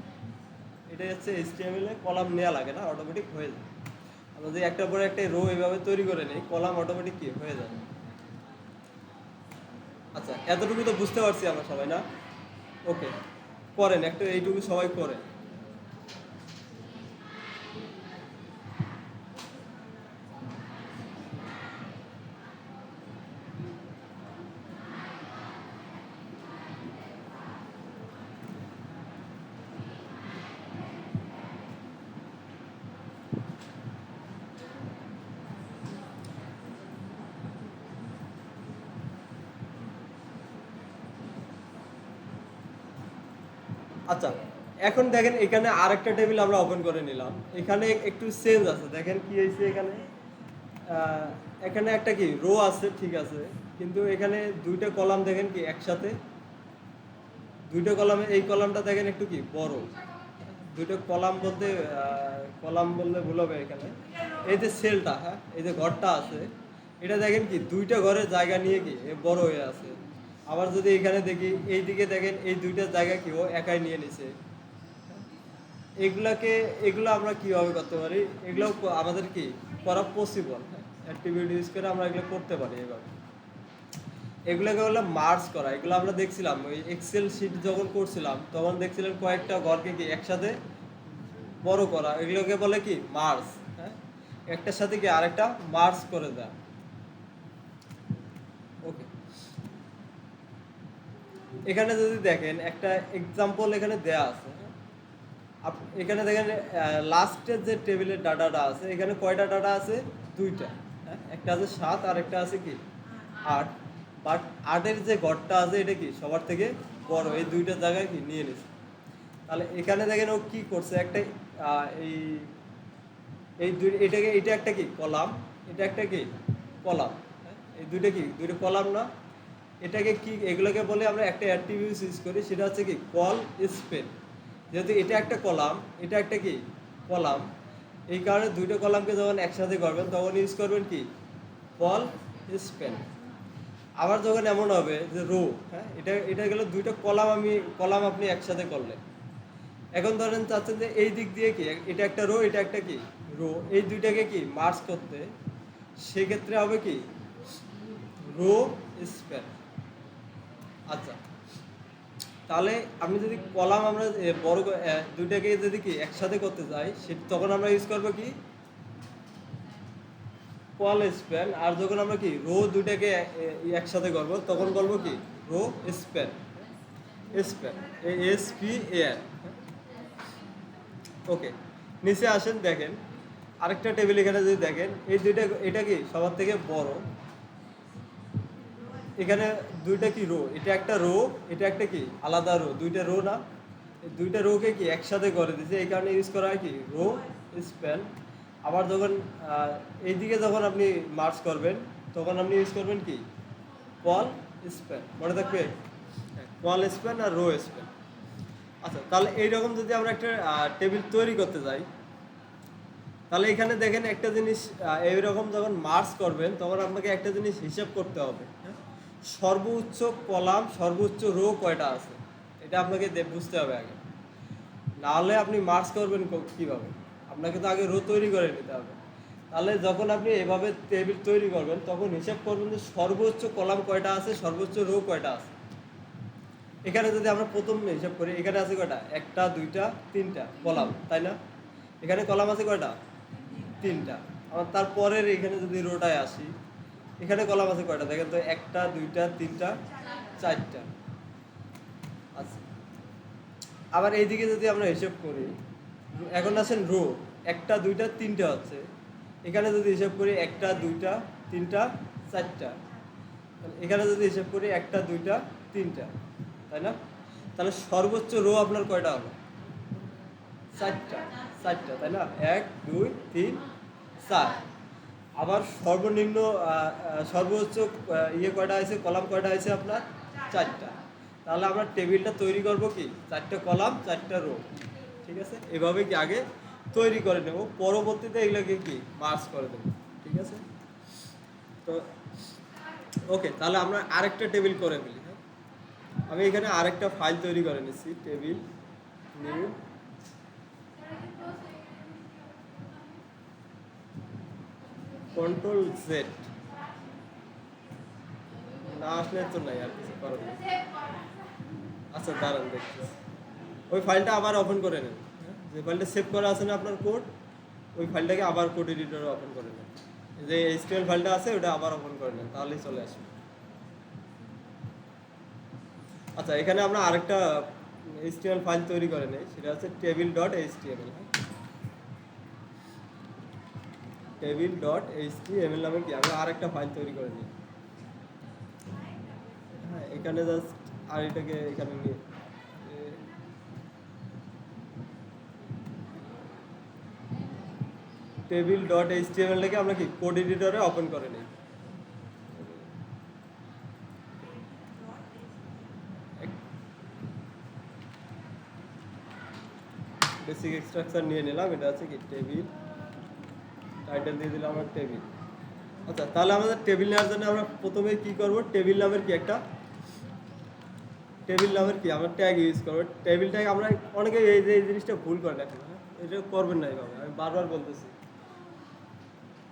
এটাই হচ্ছে HTML এ কলাম নেওয়া লাগে না, অটোমেটিক হয়ে যায়। আমরা যদি একটার পরে একটা রো এভাবে তৈরি করে নিই, কলাম অটোমেটিক কি হয়ে যায়। আচ্ছা, এতটুকু তো বুঝতে পারছি আমরা সবাই না? ওকে, করেন একটু এইটুকু সবাই করেন। আচ্ছা, এখন দেখেন এখানে আরেকটা টেবিল আমরা ওপেন করে নিলাম। এখানে একটু চেঞ্জ আছে, দেখেন কি হয়েছে এখানে। এখানে একটা কি রো আছে, ঠিক আছে, কিন্তু এখানে দুইটা কলাম দেখেন কি একসাথে, দুইটা কলামে এই কলামটা দেখেন একটু কি বড়। দুইটা কলাম বলতে কলাম বললে ভুল হবে এখানে। এই যে সেলটা, হ্যাঁ, এই যে ঘরটা আছে, এটা দেখেন কি দুইটা ঘরের জায়গা নিয়ে কি বড় হয়ে আছে। আবার যদি এখানে দেখি এই দিকে দেখেন এই দুইটা জায়গা কি ও একাই নিয়ে নিছে। এগুলো আমরা কিভাবে করতে পারি, এগুলো আমাদের কি করা পসিবল। অ্যাক্টিভিটি ইউজ করে আমরা এগুলো করতে পারি এভাবে। এগুলোকে বলে মার্জ করা। এগুলো আমরা দেখছিলাম ওই এক্সেল শিট যখন করছিলাম, তখন দেখছিলাম কয়েকটা ঘরকে কি একসাথে বড় করা, এগুলোকে বলে কি মার্জ। হ্যাঁ, একটার সাথে কি আরেকটা মার্জ করে দেয়। ওকে, এখানে যদি দেখেন একটা এক্সাম্পল এখানে দেয়া আছে। এখানে দেখেন লাস্টের যে টেবিলের ডাটাটা আছে, এখানে কয়টা ডাটা আছে, দুইটা। হ্যাঁ, একটা আছে 7 আর একটা আছে কি 8। বাট 8-এর যে ঘরটা আছে এটা কি সবার থেকে বড়, এই দুইটা জায়গায় কি নিয়ে নিছে। তাহলে এখানে দেখেন ও কি করছে, একটা এই এই দুই এটাকে, এটা একটা কি কলাম, এটা একটা কি কলাম। হ্যাঁ, এই দুইটা কি দুইটা কলাম না? এটাকে কি, এগুলোকে বলে আমরা একটা অ্যাট্রিবিউট ইউজ করি, সেটা হচ্ছে কি কল স্পেন। যেহেতু এটা একটা কলাম, এটা একটা কি কলাম, এই কারণে দুইটা কলামকে যখন একসাথে করবেন তখন ইউজ করবেন কি কল স্পেন। আবার যখন এমন হবে যে রো, হ্যাঁ, এটা গেল দুইটা কলাম আপনি একসাথে করলেন। এখন ধরেন চাচ্ছেন যে এই দিক দিয়ে কি এটা একটা রো, এটা একটা কি রো, এই দুইটাকে কি মার্জ করতে, সেক্ষেত্রে হবে কি রো স্প্যান। আচ্ছা, তাহলে আমি যদি কলাম আমরা বড় দুইটাকে যদি কি একসাথে করতে চাই, তখন আমরা ইউজ করবো কি কল স্প্যান। আর যখন আমরা কি রো দুইটাকে একসাথে করবো তখন বলবো কি রো স্প্যান। Span SPAN। ওকে, নিচে আসেন, দেখেন আরেকটা টেবিল এখানে যদি দেখেন এই দুইটা, এটা কি সবার থেকে বড়। এখানে দুইটা কি রো, এটা একটা রো, এটা একটা কি আলাদা রো, দুইটা রো না? দুইটা রোকে কি একসাথে করে দিয়েছে, এই কারণে ইউজ করা হয় কি রো স্প্যান। আবার যখন এইদিকে যখন আপনি মার্চ করবেন তখন আপনি ইউজ করবেন কি কল স্প্যান। মনে থাকবে, কল স্প্যান আর রো স্প্যান। আচ্ছা, তাহলে এইরকম যদি আমরা একটা টেবিল তৈরি করতে যাই, তাহলে এখানে দেখেন একটা জিনিস, এইরকম যখন মার্চ করবেন তখন আপনাকে একটা জিনিস হিসাব করতে হবে। সর্বোচ্চ কলাম সর্বোচ্চ রো কয়টা আছে, এটা আপনাকে বুঝতে হবে আগে, নাহলে আপনি মার্চ করবেন কীভাবে। আপনাকে তো আগে রো তৈরি করে নিতে হবে। তাহলে যখন আপনি এভাবে টেবিল তৈরি করবেন তখন হিসাব করবেন যে সর্বোচ্চ কলাম কয়টা আছে, সর্বোচ্চ রো কয়টা আছে। এখানে যদি আমরা প্রথম হিসাব করি, এখানে আছে কয়টা, একটা দুইটা তিনটা কলাম, তাই না? এখানে কলাম আছে কয়টা, তিনটা। আবার তারপরের এখানে যদি রোটায় আসি, এখানে কলাম আছে কয়টা, দেখেন তো, একটা দুইটা তিনটা চারটা। আচ্ছা, আবার এইদিকে যদি আমরা হিসাব করি, এখন আছেন রো, একটা দুইটা তিনটা হচ্ছে। এখানে যদি হিসাব করি একটা দুইটা তিনটা চারটা, এখানে যদি হিসাব করি একটা দুইটা তিনটা, তাই না? তাহলে সর্বোচ্চ রো আপনার কয়টা হলো, চারটা, তাই না? 1 2 3 4। আবার সর্বনিম্ন সর্বোচ্চ ইয়ে কয়টা আছে, কলাম কয়টা আছে আপনার 4টা। তাহলে আমরা টেবিলটা তৈরি করব কি 4টা কলাম 4টা রো, ঠিক আছে। এভাবে কি আগে তৈরি করে নেব, পরবর্তীতে এগুলোকে কি মার্জ করে দেবো, ঠিক আছে। তো ওকে, তাহলে আমরা আরেকটা টেবিল করে ফেলি। হ্যাঁ, আমি এখানে আরেকটা ফাইল তৈরি করে নিচ্ছি, টেবিল নিউ কন্ট্রোল জেড, না আসলে তো নাই আর কিছু করার নেই। আচ্ছা দাঁড়ান দেখছি, ওই ফাইলটা আবার ওপেন করে নেন। হ্যাঁ, যে ফাইলটা সেভ করা আছে না আপনার কোড, ওই ফাইলটাকে আবার কোড এডিটরে ওপেন করে নেন। যে এইচটিএমএল ফাইলটা আছে ওটা আবার ওপেন করে নেন, তাহলেই চলে আসবে। আচ্ছা, এখানে আমরা আরেকটা এইচটিএমএল ফাইল তৈরি করে নেই, সেটা হচ্ছে table.html। table.html নামে কি আমরা আরেকটা ফাইল তৈরি করে নিই। হ্যাঁ, এখানে জাস্ট আর এটাকে এখানে নিয়ে table.html-টাকে আমরা কি কোড এডিটরে ওপেন করে নিই। বেসিক স্ট্রাকচার নিয়ে নিলাম, এটা আছে কি টেবিল, টাইটেল দিয়ে দিলাম আমরা টেবিল। আচ্ছা, তাহলে আমাদের টেবিল নেওয়ার জন্য আমরা প্রথমে কি করব, টেবিল নামের কি একটা টেবিল নামের কি আমরা ট্যাগ ইউজ করব। টেবিল ট্যাগ আমরা অনেকে এই জিনিসটা ভুল করে দেখেন, হ্যাঁ, এটা করবেন না এইভাবে, আমি বারবার বলতেছি।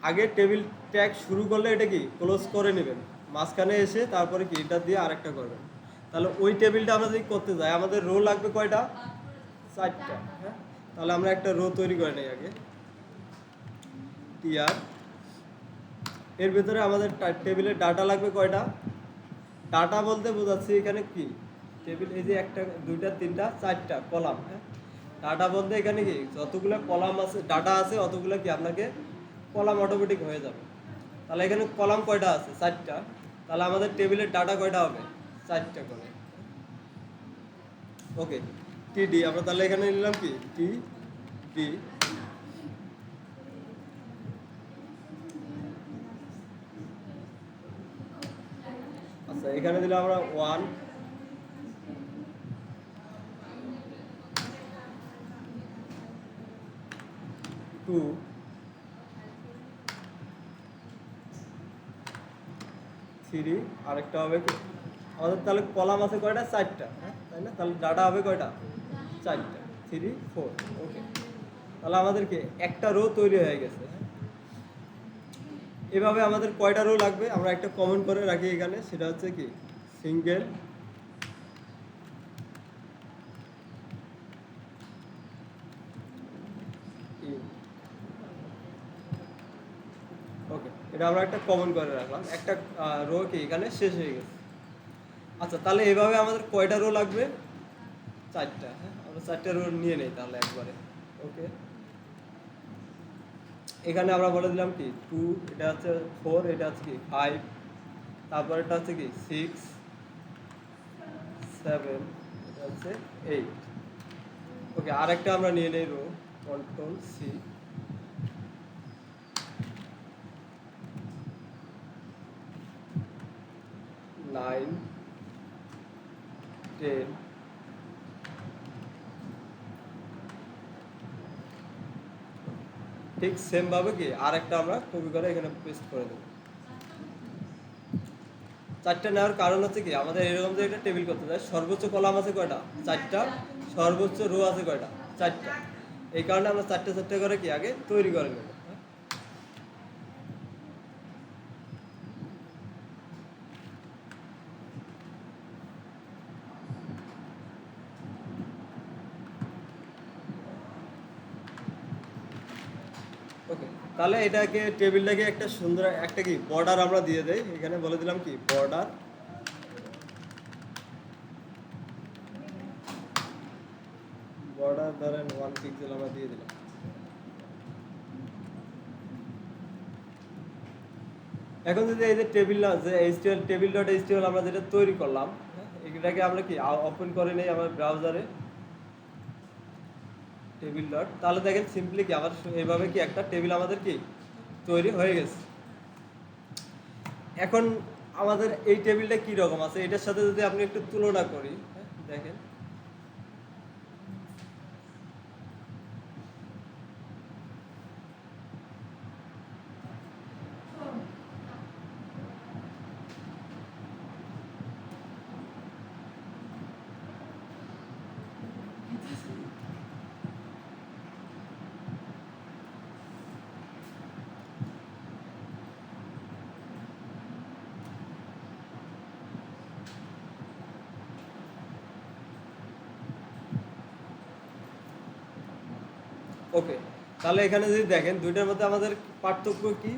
আগে টেবিল ট্যাগ শুরু করলে এটা কি ক্লোজ করে নেবেন, মাঝখানে এসে তারপরে কি এটা দিয়ে আরেকটা করবেন। তাহলে ওই টেবিলটা আমরা যদি করতে যাই, আমাদের রো লাগবে কয়টা, 4টা। হ্যাঁ, তাহলে আমরা একটা রো তৈরি করে নিই আগে, টিআর। এর ভিতরে আমাদের টেবিলের ডাটা লাগবে কয়টা, ডাটা বলতে বোঝাচ্ছি এখানে কি টেবিল, এই যে একটা দুইটা তিনটা 4টা কলাম। হ্যাঁ, ডাটা বলতে এখানে কি যতগুলো কলাম আছে ডাটা আছে অতগুলো কি আপনাকে কলাম অটোমেটিক হয়ে যাবে। তাহলে এখানে কলাম কয়টা আছে, 4টা। তাহলে আমাদের টেবিলের ডাটা কয়টা হবে, 4টা করে। ওকে, টিডি আমরা তাহলে এখানে নিলাম কি টিডি। আচ্ছা, এখানে দিলাম আমরা 1 2 3, আরেকটা হবে কি আমাদের তাহলে কলাম আছে কয়টা, 4টা। হ্যাঁ, তাই না, তাহলে ডাটা হবে কয়টা, 4টা, 3 4। ওকে, তাহলে আমাদের কি একটা রো তৈরি হয়ে গেছে। হ্যাঁ, এভাবে আমাদের কয়টা রো লাগবে আমরা একটা কমেন্ট করে রাখি এখানে, সেটা হচ্ছে কি সিঙ্গেল ওকে, এটা আমরা একটা কমন করে রাখলাম, একটা রো কি এখানে শেষ হয়ে গেছে। আচ্ছা, তাহলে এভাবে আমাদের কয়টা রো লাগবে, 4টা। হ্যাঁ, আমরা 4টা রো নিয়ে নেই তাহলে একবারে। ওকে, এখানে আমরা বলে দিলাম কি 2, এটা হচ্ছে 4, এটা হচ্ছে কি 5, তারপর এটা হচ্ছে কি 6 7, এটা হচ্ছে 8। ওকে, আরেকটা আমরা নিয়ে নেই রো, কন্ট্রোল সি, 9 10। ঠিক সেম ভাবে কি আরেকটা আমরা কপি করে এখানে পেস্ট করে দেবো। 4টা নেওয়ার কারণ হচ্ছে কি আমাদের এরকম যে একটা টেবিল করতে যায়, সর্বোচ্চ কলাম আছে কয়টা, 4টা, সর্বোচ্চ রো আছে কয়টা, 4টা। এই কারণে আমরা 4টা 4টা করে কি আগে তৈরি করে নেব। ওকে, তাহলে এটাকে টেবিলটাকে একটা সুন্দর একটা কি বর্ডার আমরা দিয়ে দেই, এখানে বলে দিলাম কি বর্ডার। বর্ডার ধরেন 1 পিক্সেল আমরা দিয়ে দিলাম। এখন যদি এই যে টেবিল যে এইচটিএমএল টেবিল.html আমরা যেটা তৈরি করলাম, এটাকে আমরা কি ওপেন করে নেই আমার ব্রাউজারে টেবিল ডট, তাহলে দেখেন সিম্পলি কি আবার এইভাবে কি একটা টেবিল আমাদের কি তৈরি হয়ে গেছে। এখন আমাদের এই টেবিলটা কি রকম আছে এটার সাথে যদি আপনি একটু তুলনা করি, হ্যাঁ, দেখেন ওকে। তাহলে এখানে যদি দেখেন দুইটার মধ্যে আমাদের পার্থক্য কি,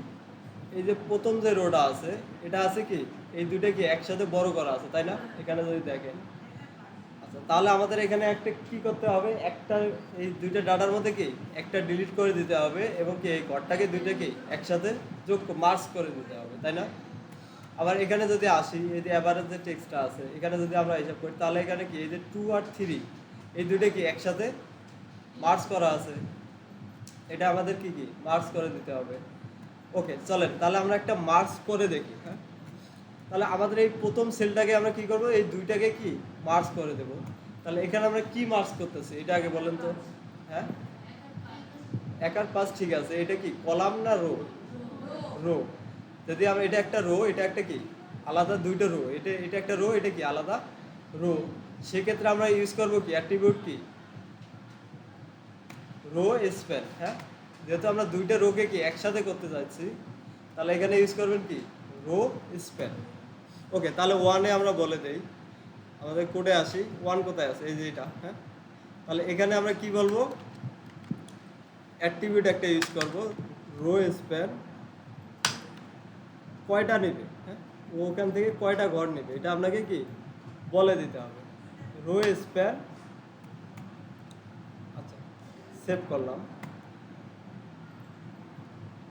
এই যে প্রথম যে রোটা আছে এটা আছে কি এই দুইটা কি একসাথে বড় করা আছে তাই না, এখানে যদি দেখেন। আচ্ছা, তাহলে আমাদের এখানে একটা কি করতে হবে, একটা এই দুইটা ডাটার মধ্যে কি একটা ডিলিট করে দিতে হবে এবং কি এই ঘরটাকে দুইটা কি একসাথে যোগ মার্জ করে দিতে হবে তাই না। আবার এখানে যদি আসি এই যে অ্যাভারেজ যে টেক্সটটা আছে এখানে যদি আমরা হিসাব করি তাহলে এখানে কি এই যে 2 আর 3 এই দুইটা কি একসাথে মার্জ করা আছে, এটা আমাদের কি কি মার্জ করে দিতে হবে। ওকে চলেন তাহলে আমরা একটা মার্জ করে দেখি, হ্যাঁ। তাহলে আমাদের এই প্রথম সেলটাকে আমরা কি করব, এই দুইটাকে কি মার্জ করে দেব। তাহলে এখানে আমরা কি মার্জ করতেছি এটা আগে বলেন তো, হ্যাঁ। 1 আর 5 ঠিক আছে, এটা কি কলাম না রো? রো। যদি আমরা এটা একটা রো এটা একটা কি আলাদা দুইটা রো, এটা এটা একটা রো এটা কি আলাদা রো, সেক্ষেত্রে আমরা ইউজ করব কি অ্যাট্রিবিউট কি রো স্প্যান, হ্যাঁ। যেহেতু আমরা দুইটা রোকে কি একসাথে করতে যাচ্ছি তাহলে এখানে ইউজ করবেন কি রো স্প্যান। ওকে তাহলে ওয়ানে আমরা বলে দেই, আমাদের কোডে আসি, ওয়ান কোথায় আছে এই যে এটা, হ্যাঁ। তাহলে এখানে আমরা কি বলবো, অ্যাট্রিবিউট একটা ইউজ করব রো স্প্যান কয়টা নেবে, হ্যাঁ, ওখান থেকে কয়টা ঘর নেবে এটা আপনাকে কি বলে দিতে হবে রো স্প্যান। আচ্ছা সেভ করলাম।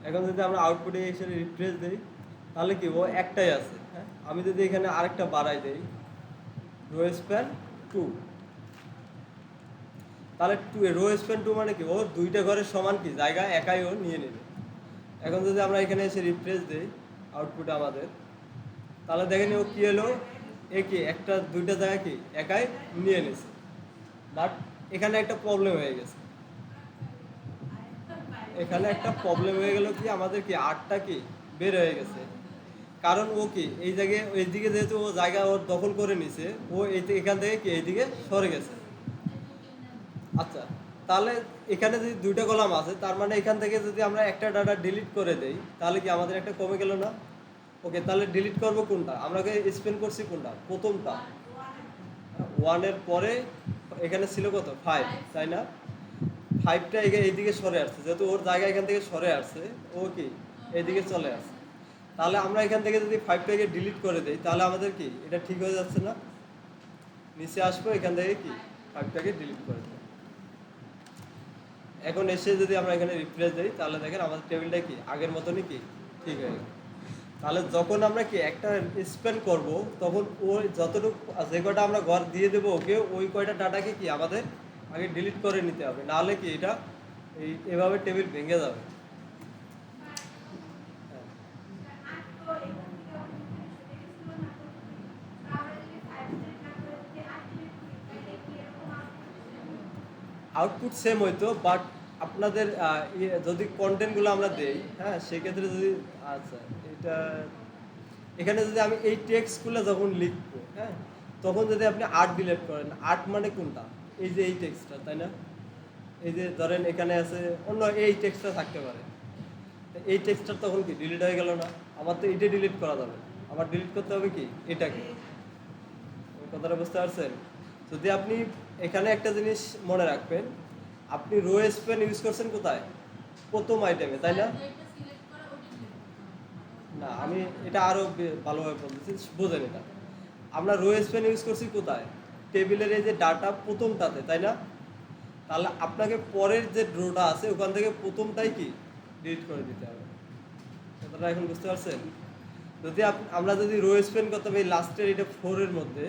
এখন যদি আমরা আউটপুটে এসে রিফ্রেশ দিই তাহলে কি ও একটাই আছে, হ্যাঁ। আমি যদি এখানে আরেকটা বাড়াই দেই রো স্প্যান 2, তাহলে রো স্প্যান 2 মানে কি ও দুইটা ঘরের সমান কি জায়গা একাই ও নিয়ে নেবে। এখন যদি আমরা এখানে এসে রিফ্রেশ দিই আউটপুটে আমাদের, তাহলে দেখেন ও কি হলো, এ কি একটা দুইটা জায়গা কি একাই নিয়ে নিছে। বাট এখানে একটা প্রবলেম হয়ে গেছে, এখানে একটা প্রবলেম হয়ে গেল কি আমাদের কি আটটা কি বের হয়ে গেছে, কারণ ও কি এই জায়গায় এইদিকে যেহেতু ও জায়গা ওর দখল করে নিছে ও এখান থেকে কি এইদিকে সরে গেছে। আচ্ছা তাহলে এখানে যদি দুইটা কলাম আছে তার মানে এখান থেকে যদি আমরা একটা ডাটা ডিলিট করে দেই তাহলে কি আমাদের একটা কমে গেল না। ওকে তাহলে ডিলিট করব কোনটা, আমরা স্পেন করছি কোনটা প্রথমটা, ওয়ানের পরে এখানে ছিল কত 5 তাই না, 5টা এইদিকে সরে আসছে, যেহেতু ওর জায়গা এখান থেকে সরে আসছে ও কি এইদিকে চলে আসছে। তাহলে আমরা এখান থেকে যদি 5টাকে ডিলিট করে দেই তাহলে আমাদের কি এটা ঠিক হয়ে যাচ্ছে না, নিচে আসবো এখান থেকে কি 5টাকে ডিলিট করে দেবো। এখন এসে যদি আমরা এখানে রিফ্রেশ দিই তাহলে দেখেন আমাদের টেবিলটা কি আগের মতনই কি ঠিক হয়ে গেল। তাহলে যখন আমরা কি একটা স্পেন করব তখন ওই যতটুকু যে কয়টা আমরা ঘর দিয়ে দেবো ওকে ওই কয়টা ডাটাকে কি আমাদের আগে ডিলিট করে নিতে হবে, নাহলে কি এটা এভাবে টেবিল ভেঙে যাবে। আউটপুট সেম হইতো বাট আপনাদের যদি কন্টেন্টগুলো আমরা দেই, হ্যাঁ, সেক্ষেত্রে যদি আচ্ছা এটা এখানে যদি আমি এই টেক্সটগুলো যখন লিখবো, হ্যাঁ, তখন যদি আপনি আর্ট ডিলিট করেন, আর্ট মানে কোনটা এই যে এই টেক্সটটা তাই না, এই যে ধরেন এখানে আছে অন্য এই টেক্সটটা থাকতে পারে, এই টেক্সটটা তখন কি ডিলিট হয়ে গেল না, আমার তো এটা ডিলিট করা যাবে, আমার ডিলিট করতে হবে কি এটাকে। কথাটা বুঝতে পারছেন? যদি আপনি এখানে একটা জিনিস মনে রাখবেন, আপনি রো স্পেন ইউজ করছেন কোথায় প্রথম আইটেমে তাই না, না আমি এটা আরো ভালোভাবে বলতেছি বোঝেন, এটা আমরা রো স্পেন ইউজ করছি কোথায় টেবিলের এই যে ডাটা প্রথমটাতে তাই না, তাহলে আপনাকে পরের যে রোটা আছে ওখান থেকে প্রথমটাই কি ডিলিট করে দিতে হবে। কথাটা এখন বুঝতে পারছেন? যদি আমরা যদি রো স্পেন করতাম এই লাস্টের এটা 4-এর মধ্যে,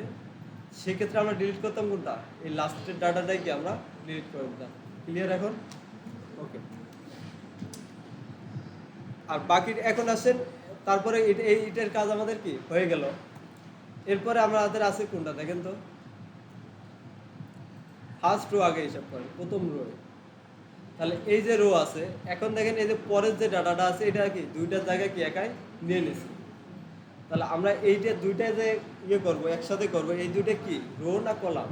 সেক্ষেত্রে আমরা ডিলিট করতাম কোনটা এই লাস্টের ডাটাটাই কি আমরা ডিলিট করে দিতাম। ক্লিয়ার এখন? ওকে। আর বাকি এখন আসেন তারপরে এটার কাজ আমাদের কি হয়ে গেল। এরপরে আমাদের আছে কোনটা দেখেন তো, ফার্স্ট রো আগে হিসাব করেন, প্রথম রো। তাহলে এই যে রো আছে, এখন দেখেন এই যে পরের যে ডাটাটা আছে এটা কি দুইটার জায়গায় কি একাই নিয়ে নিছে। তাহলে আমরা এইটা দুইটা যে ইয়ে করবো একসাথে করবো, এই দুইটা কি রো না কলাম?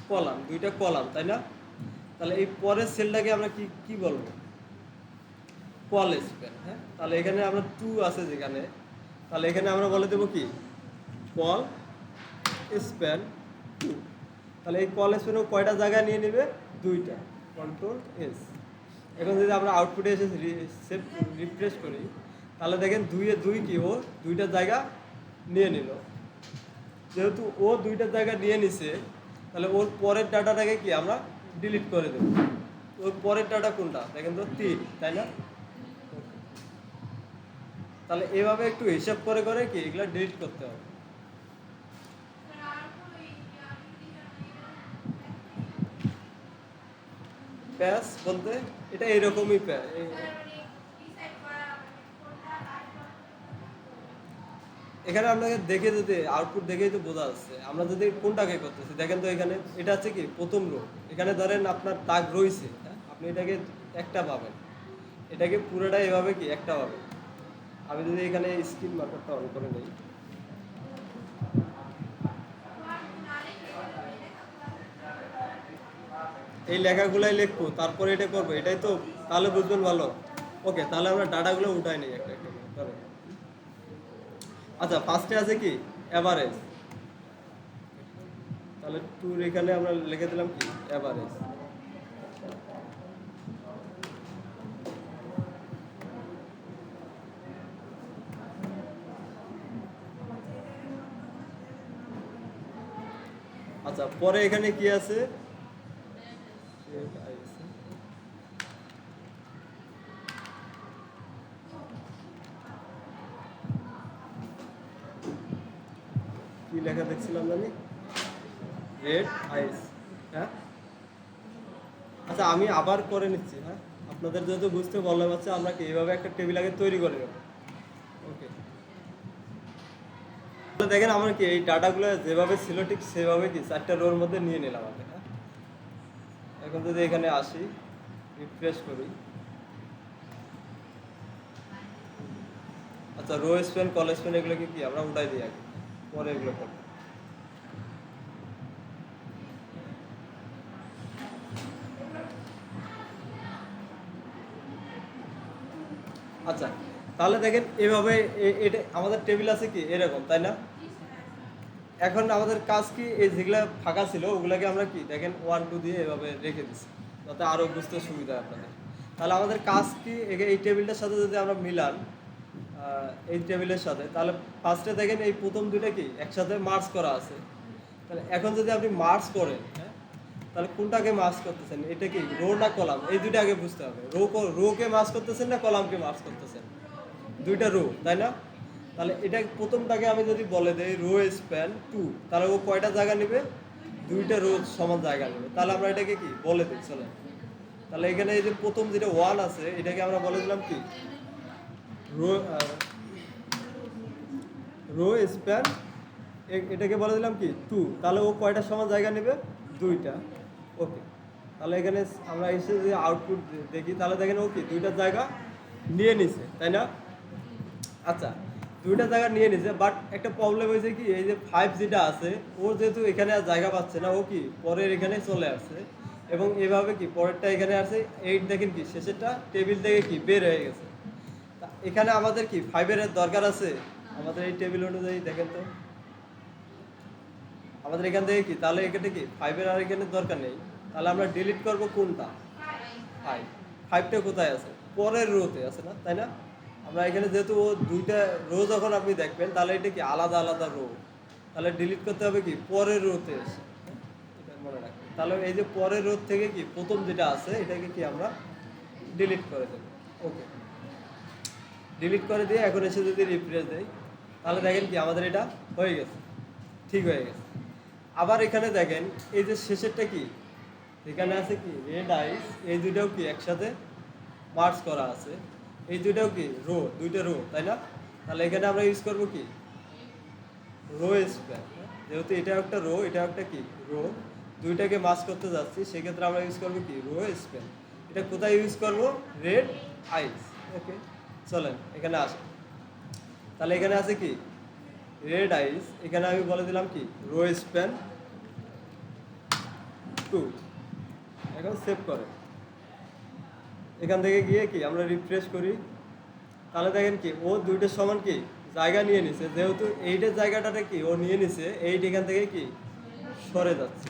কলাম, দুইটা কলাম, তাই না? তাহলে এই পরের সেলটাকে আমরা কি কি বলবো? Call span. হ্যাঁ, তাহলে এখানে আমরা 2 আছে যেখানে, তাহলে এখানে আমরা বলে দেবো কি কল স্প্যান 2। তাহলে এই কল স্প্যানও কয়টা জায়গা নিয়ে নেবে? দুইটা। Control S. এখন যদি আমরা আউটপুটে এসে সেভ রিফ্রেশ করি, তাহলে দেখেন 2 এ 2 কি ও দুইটা জায়গা নিয়ে নিল। যেহেতু ও দুইটা জায়গা নিয়ে নিছে, তাহলে ওর পরের ডাটাটাকে কি আমরা ডিলিট করে দেব। ওর পরের ডাটা কোনটা দেখেন তো 3, তাই না? তাহলে এভাবে একটু হিসাব করে করে কি এগুলো ডিলিট করতে হবে। প্যাস বলতে এটা এরকমই এখানে আপনাকে দেখে যদি আউটপুট দেখেই তো বোঝা যাচ্ছে আমরা যদি কোনটাকে করতেছি। দেখেন তো এখানে এটা আছে কি প্রথম রো, এখানে ধরেন আপনার দাগ রয়েছে, হ্যাঁ, আপনি এটাকে একটা পাবেন, এটাকে পুরোটা এভাবে কি একটা পাবেন। আমি যদি এখানে স্ক্রিন মার্কারটা অন করে নিই, এই লেখাগুলাই লিখবো, তারপরে এটা করবো, এটাই তো, তাহলে বুঝবেন ভালো। ওকে, তাহলে আমরা ডাটাগুলো উঠাই নিই একটা একটা করে। আচ্ছা, ফার্স্টে আছে কি অ্যাভারেজ। তাহলে টুর এখানে আমরা লিখে দিলাম কি অ্যাভারেজ। আচ্ছা, পরে এখানে কি আছে? কি লেখা দেখছিলাম জানি, রেড আইস। হ্যাঁ, আচ্ছা আমি আবার করে নিচ্ছি। হ্যাঁ, আপনাদের যেহেতু বুঝতে প্রবলেম হচ্ছে, আমরা কি এইভাবে একটা টেবিল আগে তৈরি করে নেব। ওকে, দেখেন আমরা কি এই ডাটাগুলো যেভাবে ছিল ঠিক সেভাবে কি 4টা রোর মধ্যে নিয়ে নিলাম আগে। হ্যাঁ, এখন যদি এখানে আসি, রিফ্রেশ করি, আচ্ছা রো স্প্যান কল স্প্যান এগুলোকে কি আমরা উঠাই দিই আগে, পরে এগুলো করবো। আচ্ছা, তাহলে দেখেন এভাবে এটা আমাদের টেবিল আছে কি এরকম, তাই না? এখন আমাদের কাজ কি, এই যেগুলা ফাঁকা ছিল ওগুলাকে আমরা কি দেখেন 1 2 দিয়ে এভাবে রেখে দিচ্ছি, যাতে আরও বুঝতে সুবিধা হয় আপনাদের। তাহলে আমাদের কাজ কি, এই টেবিলটার সাথে যদি আমরা মিলান এই টেবিলের সাথে, তাহলে ফার্স্টে দেখেন এই প্রথম দুইটা কি একসাথে মার্জ করা আছে। তাহলে এখন যদি আপনি মার্জ করেন, হ্যাঁ, তাহলে কোনটাকে মার্জ করতেছেন? এটা কি রো না কলাম? এই দুইটা আগে বুঝতে হবে। রোকে মার্জ করতেছেন না কলামকে মার্জ করতেছেন? দুইটা রো, তাই না? তাহলে এটা প্রথমটাকে আমি যদি বলে দেই রো স্প্যান 2, তাহলে ও কয়টা জায়গা নেবে? দুইটা রো সমান জায়গা নেবে। তাহলে আমরা এটাকে কি বলে দিই, চলেন। তাহলে এখানে এই যে প্রথম যেটা 1 আছে এটাকে আমরা বলে দিলাম কি রো রো স্প্যান, এটাকে বলে দিলাম কি 2। তাহলে ও কয়টা সমান জায়গা নেবে? দুইটা। ওকে, তাহলে এখানে আমরা এসে যদি আউটপুট দেখি, তাহলে দেখেন ও কি দুইটা জায়গা নিয়ে নিছে, তাই না? আচ্ছা, দুইটা জায়গা নিয়ে নিছে, বাট একটা প্রবলেম হয়েছে কি, এই যে 5 যেটা আছে ও যেহেতু এখানে আর জায়গা পাচ্ছে না, ও কি পরের এখানে চলে আসছে, এবং এভাবে কি পরেরটা এখানে আসে। 8 দেখেন কি শেষেরটা টেবিল থেকে কি বের হয়ে গেছে। এখানে আমাদের কি 5-এর দরকার আছে? আমাদের এই টেবিল অনুযায়ী দেখেন তো আমাদের এখান থেকে কি, তাহলে এখানে কি 5-এর আর এখানে দরকার নেই। তাহলে আমরা ডিলিট করব কোনটা? 5। 5টা কোথায় আছে? পরের রোতে আছে না, তাই না? আমরা এখানে যেহেতু ও দুইটা রো যখন আপনি দেখবেন, তাহলে এটা কি আলাদা আলাদা রো, তাহলে ডিলিট করতে হবে কি পরের রোতে এসে। এটা মনে রাখবেন। তাহলে এই যে পরের রো থেকে কি প্রথম যেটা আছে এটাকে কি আমরা ডিলিট করে দেব। ওকে, ডিলিট করে দিয়ে এখন এসে যদি রিফ্রেশ দেই, তাহলে দেখেন কি আমাদের এটা হয়ে গেছে, ঠিক হয়ে গেছে। আবার এখানে দেখেন এই যে শেষেরটা কি এখানে আছে কি রেড আইস, এই দুইটাও কি একসাথে মার্জ করা আছে। এই দুইটাও কি রো, দুইটা রো, তাই না? তাহলে এখানে আমরা ইউজ করবো কি রো স্প্যান। যেহেতু এটা একটা রো, এটা একটা কি রো, দুইটাকে মাস করতে যাচ্ছি, সেক্ষেত্রে আমরা ইউজ করবো কি রো স্প্যান। এটা কোথায় ইউজ করবো? রেড আইস। ওকে, চলেন এখানে আসেন। তাহলে এখানে আছে কি রেড আইস, এখানে আমি বলে দিলাম কি রো স্প্যান 2। এখন সেভ করে এখান থেকে গিয়ে কি আমরা রিফ্রেশ করি, তাহলে দেখেন কি ও দুইটার সমান কি জায়গা নিয়ে নিছে। যেহেতু এইটার জায়গাটাতে কি ও নিয়ে নিছে, এইট এখান থেকে কি সরে যাচ্ছে।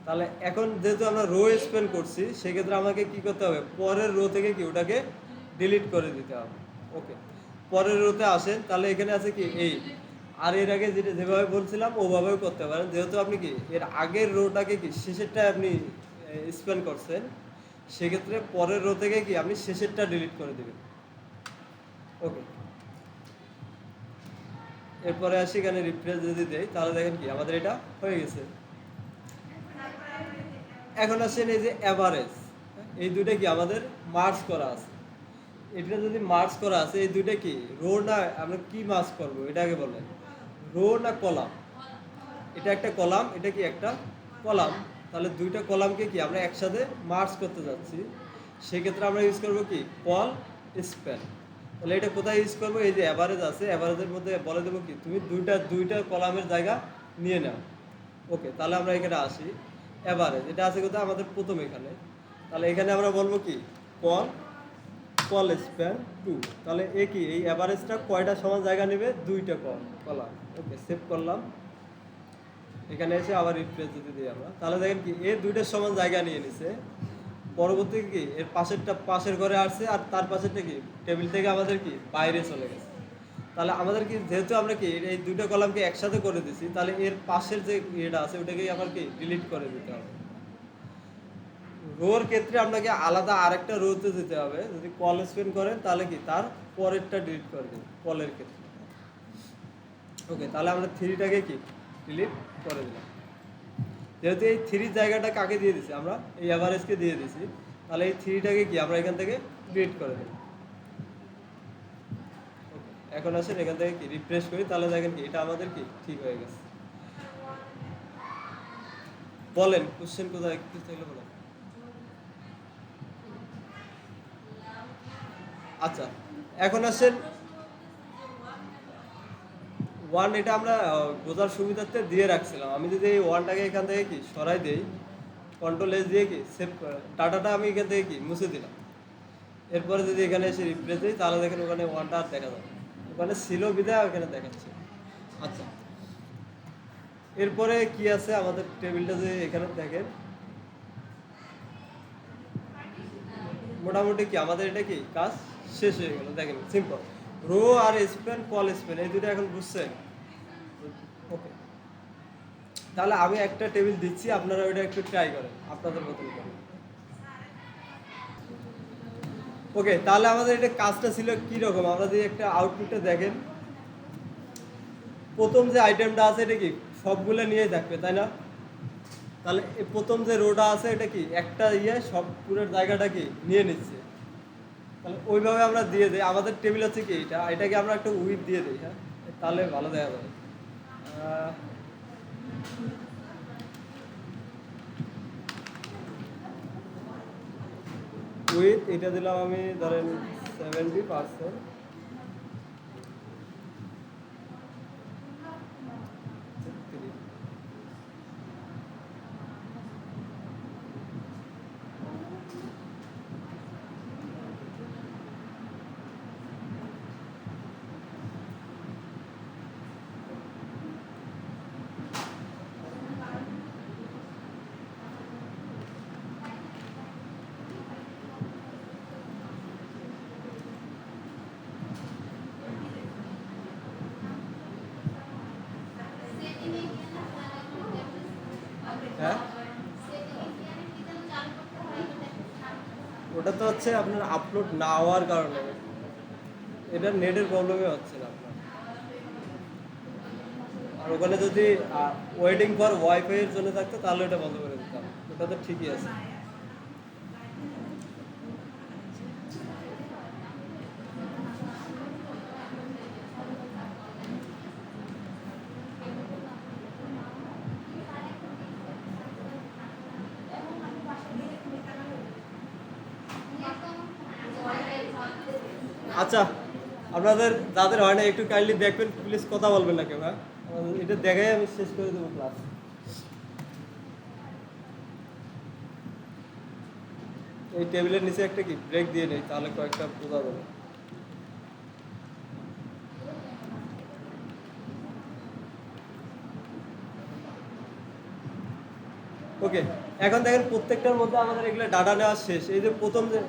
তাহলে এখন যেহেতু আমরা রো স্পেন করছি, সেক্ষেত্রে আমাকে কি করতে হবে? পরের রো থেকে কি ওটাকে ডিলিট করে দিতে হবে। ওকে, পরের রোতে আসেন। তাহলে এখানে আছে কি এই, আর এর আগে যেটা যেভাবে বলছিলাম ওভাবেও করতে পারেন। যেহেতু আপনি কি এর আগের রোটাকে কি শেষেরটা আপনি স্পেন করছেন, সেক্ষেত্রে পরের রো থেকে কি আপনি শেষেরটা ডিলিট করে দেবেন। ওকে, এরপরে আসি এখানে রিফ্রেশ যদি দেই, তাহলে দেখেন কি আমাদের এটা হয়ে গেছে। এখন আসেন এই যে অ্যাভারেজ, এই দুইটা কি আমাদের মার্জ করা আছে। এটা যদি মার্জ করা আছে, এই দুইটা কি রো না আমরা কি মার্জ করব এটাকে বলেন রো না কলাম? এটা একটা কলাম, এটা কি একটা কলাম। তাহলে দুইটা কলামকে কি আমরা একসাথে মার্জ করতে যাচ্ছি, সেক্ষেত্রে আমরা ইউজ করব কি কল স্প্যান। তাহলে এটা কোথায় ইউজ করবো? এই যে অ্যাভারেজ আছে, অ্যাভারেজের মধ্যে বলে দেবো কি তুমি দুইটা কলামের জায়গা নিয়ে নাও। ওকে, তাহলে আমরা এখানে আসি অ্যাভারেজ, এটা আছে কোথায়? আমাদের প্রথম এখানে। তাহলে এখানে আমরা বলবো কি কল স্প্যান 2। তাহলে এ কি এই অ্যাভারেজটা কয়টা সমান জায়গা নেবে? দুইটা কলাম। ওকে, সেভ করলাম। এখানে এসে আবার রিফ্রেশ যদি দিই আমরা, তাহলে দেখেন কি এ দুইটার সমান জায়গা নিয়ে নিছে। পরবর্তী কি এর পাশেরটা পাশের ঘরে আসছে, আর তার পাশেরটা কি টেবিল থেকে আমাদের কি বাইরে চলে গেছে। তাহলে আমাদের কি যেহেতু আমরা কি এই দুটো কলামকে একসাথে করে দিছি, তাহলে এর পাশের যে ইয়েটা আছে ওটাকে আমার কি ডিলিট করে দিতে হবে। রোর ক্ষেত্রে আপনাকে আলাদা আরেকটা রোতে যেতে হবে। যদি কল স্পেন করেন তাহলে কি তার পরেরটা ডিলিট করে দিন কলের ক্ষেত্রে। ওকে, তাহলে আমরা থ্রিটাকে কি ডিলিট করে দিলাম। যেহেতু এই থ্রির জায়গাটা কাকে দিয়ে দিছি? আমরা এই অ্যাভারেজকে দিয়ে দিছি। তাহলে এই থ্রিটাকে কি আমরা এখান থেকে ডিলিট করে দিই। এখন আসেন এখান থেকে কি রিফ্রেশ করি, তাহলে দেখেন কি এটা আমাদের কি ঠিক হয়ে গেছে। বলেন কোশ্চেন কোথায় একটু থাকলে বলেন। আচ্ছা, এখন আসেন ওয়ান, এটা আমরা বোঝার সুবিধার্থে দিয়ে রাখছিলাম। আমি যদি এই ওয়ানটাকে এখান থেকে কি সরাই দেই, কন্ট্রোল এস দিয়ে কি সেভ ডাটাটা আমি এখান থেকে কি মুছে দিলাম। এরপরে যদি এখানে এসে রিপ্লেস দিই, তাহলে দেখেন ওখানে ওয়ানটা আর দেখা যাবে, ওখানে ছিল বিদায় ওখানে দেখাচ্ছে। আচ্ছা, এরপরে কি আছে আমাদের টেবিলটা যে এখানে দেখেন, মোটামুটি কি আমাদের এটা কি কাজ শেষ হয়ে গেল। দেখেন সিম্পল, রো আর স্পেন কল স্পেন এই দুটো এখন বুঝছেন। ওকে, তাহলে আমি একটা টেবিল দিচ্ছি, আপনারা ওইটা একটু ট্রাই করেন আপনাদের মতন করে। ওকে, তাহলে আমাদের এটা কাজটা ছিল কি রকম, আমরা যদি একটা আউটপুটটা দেখেন, প্রথম যে আইটেমটা আছে এটা কি সবগুলো নিয়েই থাকবে, তাই না? তাহলে প্রথম যে রোটা আছে এটা কি একটা সব পুরো জায়গাটা কি নিয়ে নিচ্ছে। তাহলে ওইভাবে আমরা দিয়ে দিই। আমাদের টেবিল হচ্ছে কি এটাকে আমরা একটা উইথ দিয়ে দিই। হ্যাঁ, তাহলে ভালো দেখা যাবে। উইথ এটা দিলাম আমি ধরেন 70%। হ্যাঁ, ওটা তো হচ্ছে আপনার আপলোড না হওয়ার কারণে, এটা নেটের প্রবলেমে হচ্ছে না আপনার। আর ওখানে যদি ওয়েটিং ফর ওয়াইফাই এর জন্য থাকতো তাহলে ওটা বন্ধ করে দিতাম, ওটা তো ঠিকই আছে। আচ্ছা, আপনাদের যাদের হয় না একটু কাইন্ডলি দেখবেন, প্লিজ কথা বলবেন না কেউ, হ্যাঁ? এটা দেখাই আমি শেষ করে দেবো ক্লাস। এই টেবিলের নিচে একটা কি ব্রেক দিয়ে নেই, তাহলে কয়েকটা বোঝা যাবে। ওকে, এখন দেখেন প্রত্যেকটার মধ্যে আমাদের এগুলো ডাটা নেওয়া শেষ। এই যে প্রথম যে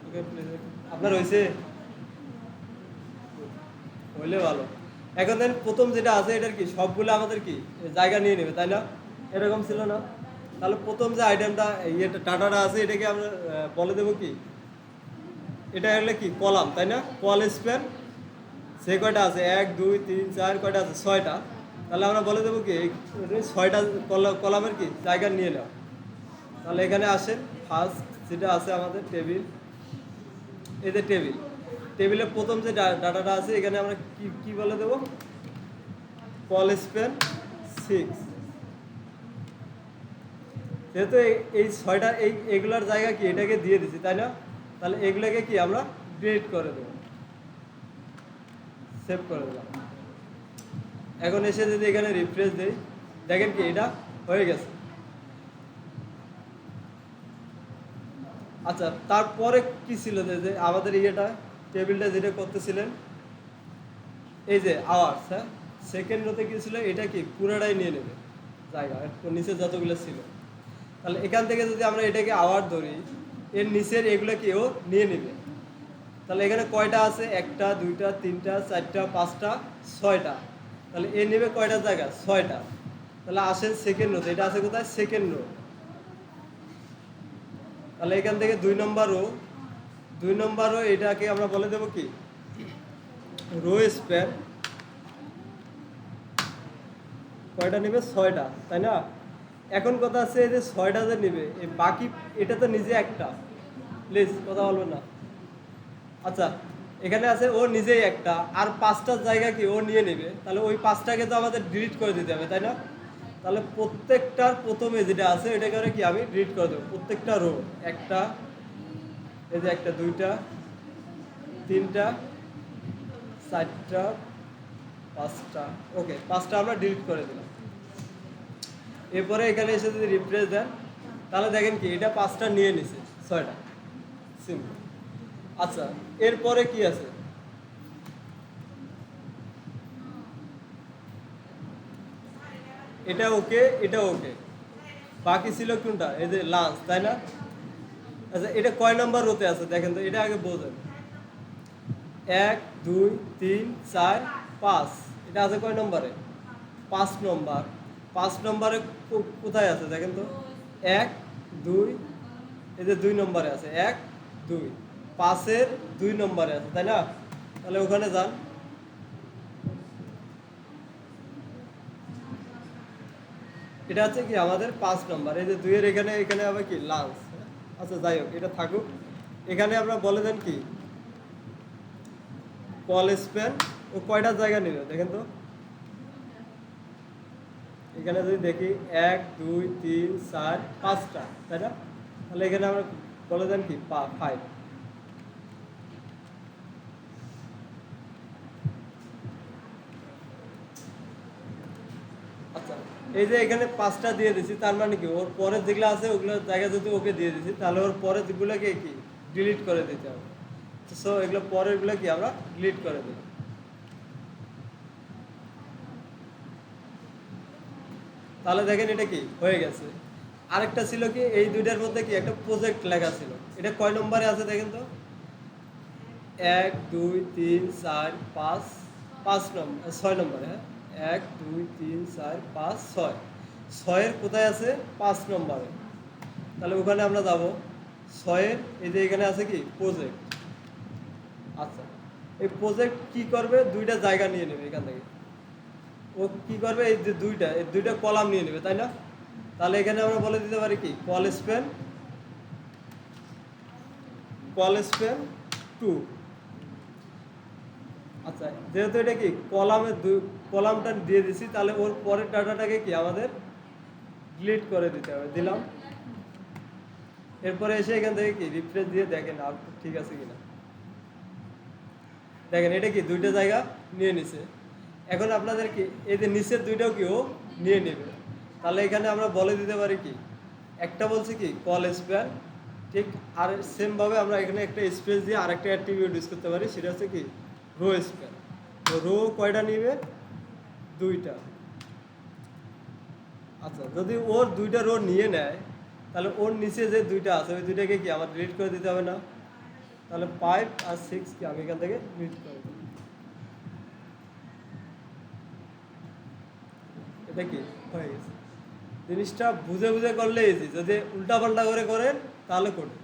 ওকে প্লিজ আপনার হয়েছে হইলে ভালো। এখন দেখেন প্রথম যেটা আছে এটার কি সবগুলো আমাদের কি জায়গা নিয়ে নেবে, তাই না? এরকম ছিল না? তাহলে প্রথম যে আইটেমটা ইয়েটা ডাটাটা আছে এটাকে আমরা বলে দেবো কি, এটা হলে কি কলাম, তাই না? কল স্প্যান সে কয়টা আছে 1 2 3 4 কয়টা আছে 6টা। তাহলে আমরা বলে দেবো কি এই 6টা কলামের কি জায়গা নিয়ে নাও। তাহলে এখানে আসেন ফার্স্ট যেটা আছে আমাদের টেবিল, এই যে টেবিলের প্রথম যে ডাটাটা আছে এখানে আমরা কি কি বলে দেবো, কল স্প্যান 6। যেহেতু এই 6টা এগুলার জায়গা কি এটাকে দিয়ে দিছি, তাই না? তাহলে এগুলোকে কি আমরা ডিলিট করে দেবো, সেভ করে দিলাম। এখন এসে যদি এখানে রিফ্রেশ দেই, দেখেন কি এটা হয়ে গেছে। আচ্ছা, তারপরে কি ছিল যে আমাদের ইয়েটা টেবিলটা যেটা করতেছিলেন, এই যে আওয়ার্স, হ্যাঁ, সেকেন্ড রোতে কি ছিল, এটা কি পুরোটাই নিয়ে নেবে জায়গা, নিচে যতগুলো ছিল। তাহলে এখান থেকে যদি আমরা এটাকে আওয়ার ধরি, এর নিচের এগুলো কি ও নিয়ে নেবে। তাহলে এখানে কয়টা আছে, 1টা 2টা 3টা 4টা 5টা 6টা। তাহলে এ নেবে কয়টা জায়গা, 6টা। তাহলে আসেন সেকেন্ড রোতে, এটা আছে কোথায়, সেকেন্ড রো। তাহলে এখান থেকে 2 নম্বর রো এটাকে আমরা বলে দেবো কি রো স্প্যান, কয়টা নেবে, 6টা, তাই না? এখন কথা আছে এই যে 6টা যে নেবে, এই বাকি এটা তো নিজে একটা, প্লিজ কথা বলবেন না। আচ্ছা, এখানে আছে ও নিজেই একটা, আর 5টার জায়গা কি ও নিয়ে নেবে। তাহলে ওই 5টাকে তো আমাদের ডিলিট করে দিতে হবে, তাই না? তাহলে প্রত্যেকটার প্রথমে যেটা আছে এটাকে কি আমি ডিলিট করে দেবো, প্রত্যেকটা রো। একটা, এই যে একটা 2টা 3টা 4টা 5টা, ওকে 5টা আমরা ডিলিট করে দিলাম। এরপরে এখানে এসে যদি রিফ্রেশ দেন, তাহলে দেখেন কি এটা 5টা নিয়ে নিছে, 6টা, সিম্পল। আচ্ছা, এরপরে কি আছে, এটা ওকে, এটা ওকে, বাকি ছিল কোনটা, এই যে লাঞ্চ, তাই না? আচ্ছা, এটা কয় নম্বর রোতে আছে দেখেন তো, এটা আগে বোঝেন। 1 2 3 4 5, এটা আছে কয় নম্বরে, 5 নম্বর। 5 নম্বরে কোথায় আছে দেখেন তো, 1 2, এই যে 2 নম্বরে আছে, 1 2, 5-এর 2 নম্বরে আছে, তাই না? তাহলে ওখানে যান, এটা হচ্ছে কি আমাদের 5 নম্বর। এই যে 2-এর এখানে এখানে আবার কি লাঞ্চ। আচ্ছা যাই হোক, এটা থাকুক। এখানে আমরা বলে দেন কি কল স্প্যান, ও কয়টা জায়গা নিল দেখেন তো। এখানে যদি দেখি 1 2 3 4 5টা, তাই না? তাহলে এখানে আমরা বলে দেন কি 5। আচ্ছা, এই যে এখানে 5টা দিয়ে দিছি, তার মানে কি ওর পরে যেগুলো আছে ওগুলোর জায়গা যদি ওকে দিয়ে দিছি, তাহলে ওর পরে যেগুলোকে কি ডিলিট করে দিতে হবে। সো এগুলো পরেরগুলো কি আমরা ডিলিট করে দিই। তাহলে দেখেন এটা কি হয়ে গেছে। আরেকটা ছিল কি, এই দুইটার মধ্যে কি একটা প্রজেক্ট লেখা ছিল, এটা কয় নম্বরে আছে দেখেন তো। 1 2 3 4 5, 5 নম্বর, 6 নম্বরে, হ্যাঁ 1 2 3 4 5 6, 6-এর কোথায় আছে 5 নম্বরে। তাহলে ওখানে আমরা যাব 6-এর, এই যে এখানে আছে কি প্রজেক্ট। আচ্ছা, এই প্রজেক্ট কি করবে, দুইটা জায়গা নিয়ে নেবে এখান থেকে। ও কি করবে, এই যে দুইটা কলাম নিয়ে নেবে, তাই না? তাহলে এখানে আমরা বলে দিতে পারি কি কল স্প্যান 2। আচ্ছা, যেহেতু এটা কি কলামটা দিয়ে দিছি, তাহলে ওর পরের ডাটাটাকে কি আমাদের ডিলিট করে দিতে হবে, দিলাম। এরপরে এসে এখান থেকে কি রিফ্রেশ দিয়ে দেখেন আর ঠিক আছে কিনা। দেখেন এটা কি দুইটা জায়গা নিয়ে নিছে। এখন আপনাদের কি এই যে নিচের দুইটাও কি ও নিয়ে নেবে, তাহলে এখানে আমরা বলে দিতে পারি কি একটা বলছি কি কল স্প্যান, ঠিক আর সেমভাবে আমরা এখানে একটা স্পেস দিয়ে আরেকটা অ্যাট্রিবিউট ইউজ করতে পারি, সেটা হচ্ছে কি রো স্প্যান। তো রো কয়টা নিবে? দুইটা। আচ্ছা, যদি ওর দুইটা রো নিয়ে নেয় তাহলে ওর নিচে যে দুইটা আছে ওই দুইটাকে কি আমার ডিলিট করে দিতে হবে না? তাহলে 5 আর 6 কি আমি এখান থেকে ডিলিট করে দেব। এটা কি হয়ে গেছে। জিনিসটা বুঝে বুঝে করলে ইজি, যদি উল্টা পাল্টা করে করেন তাহলে করুন।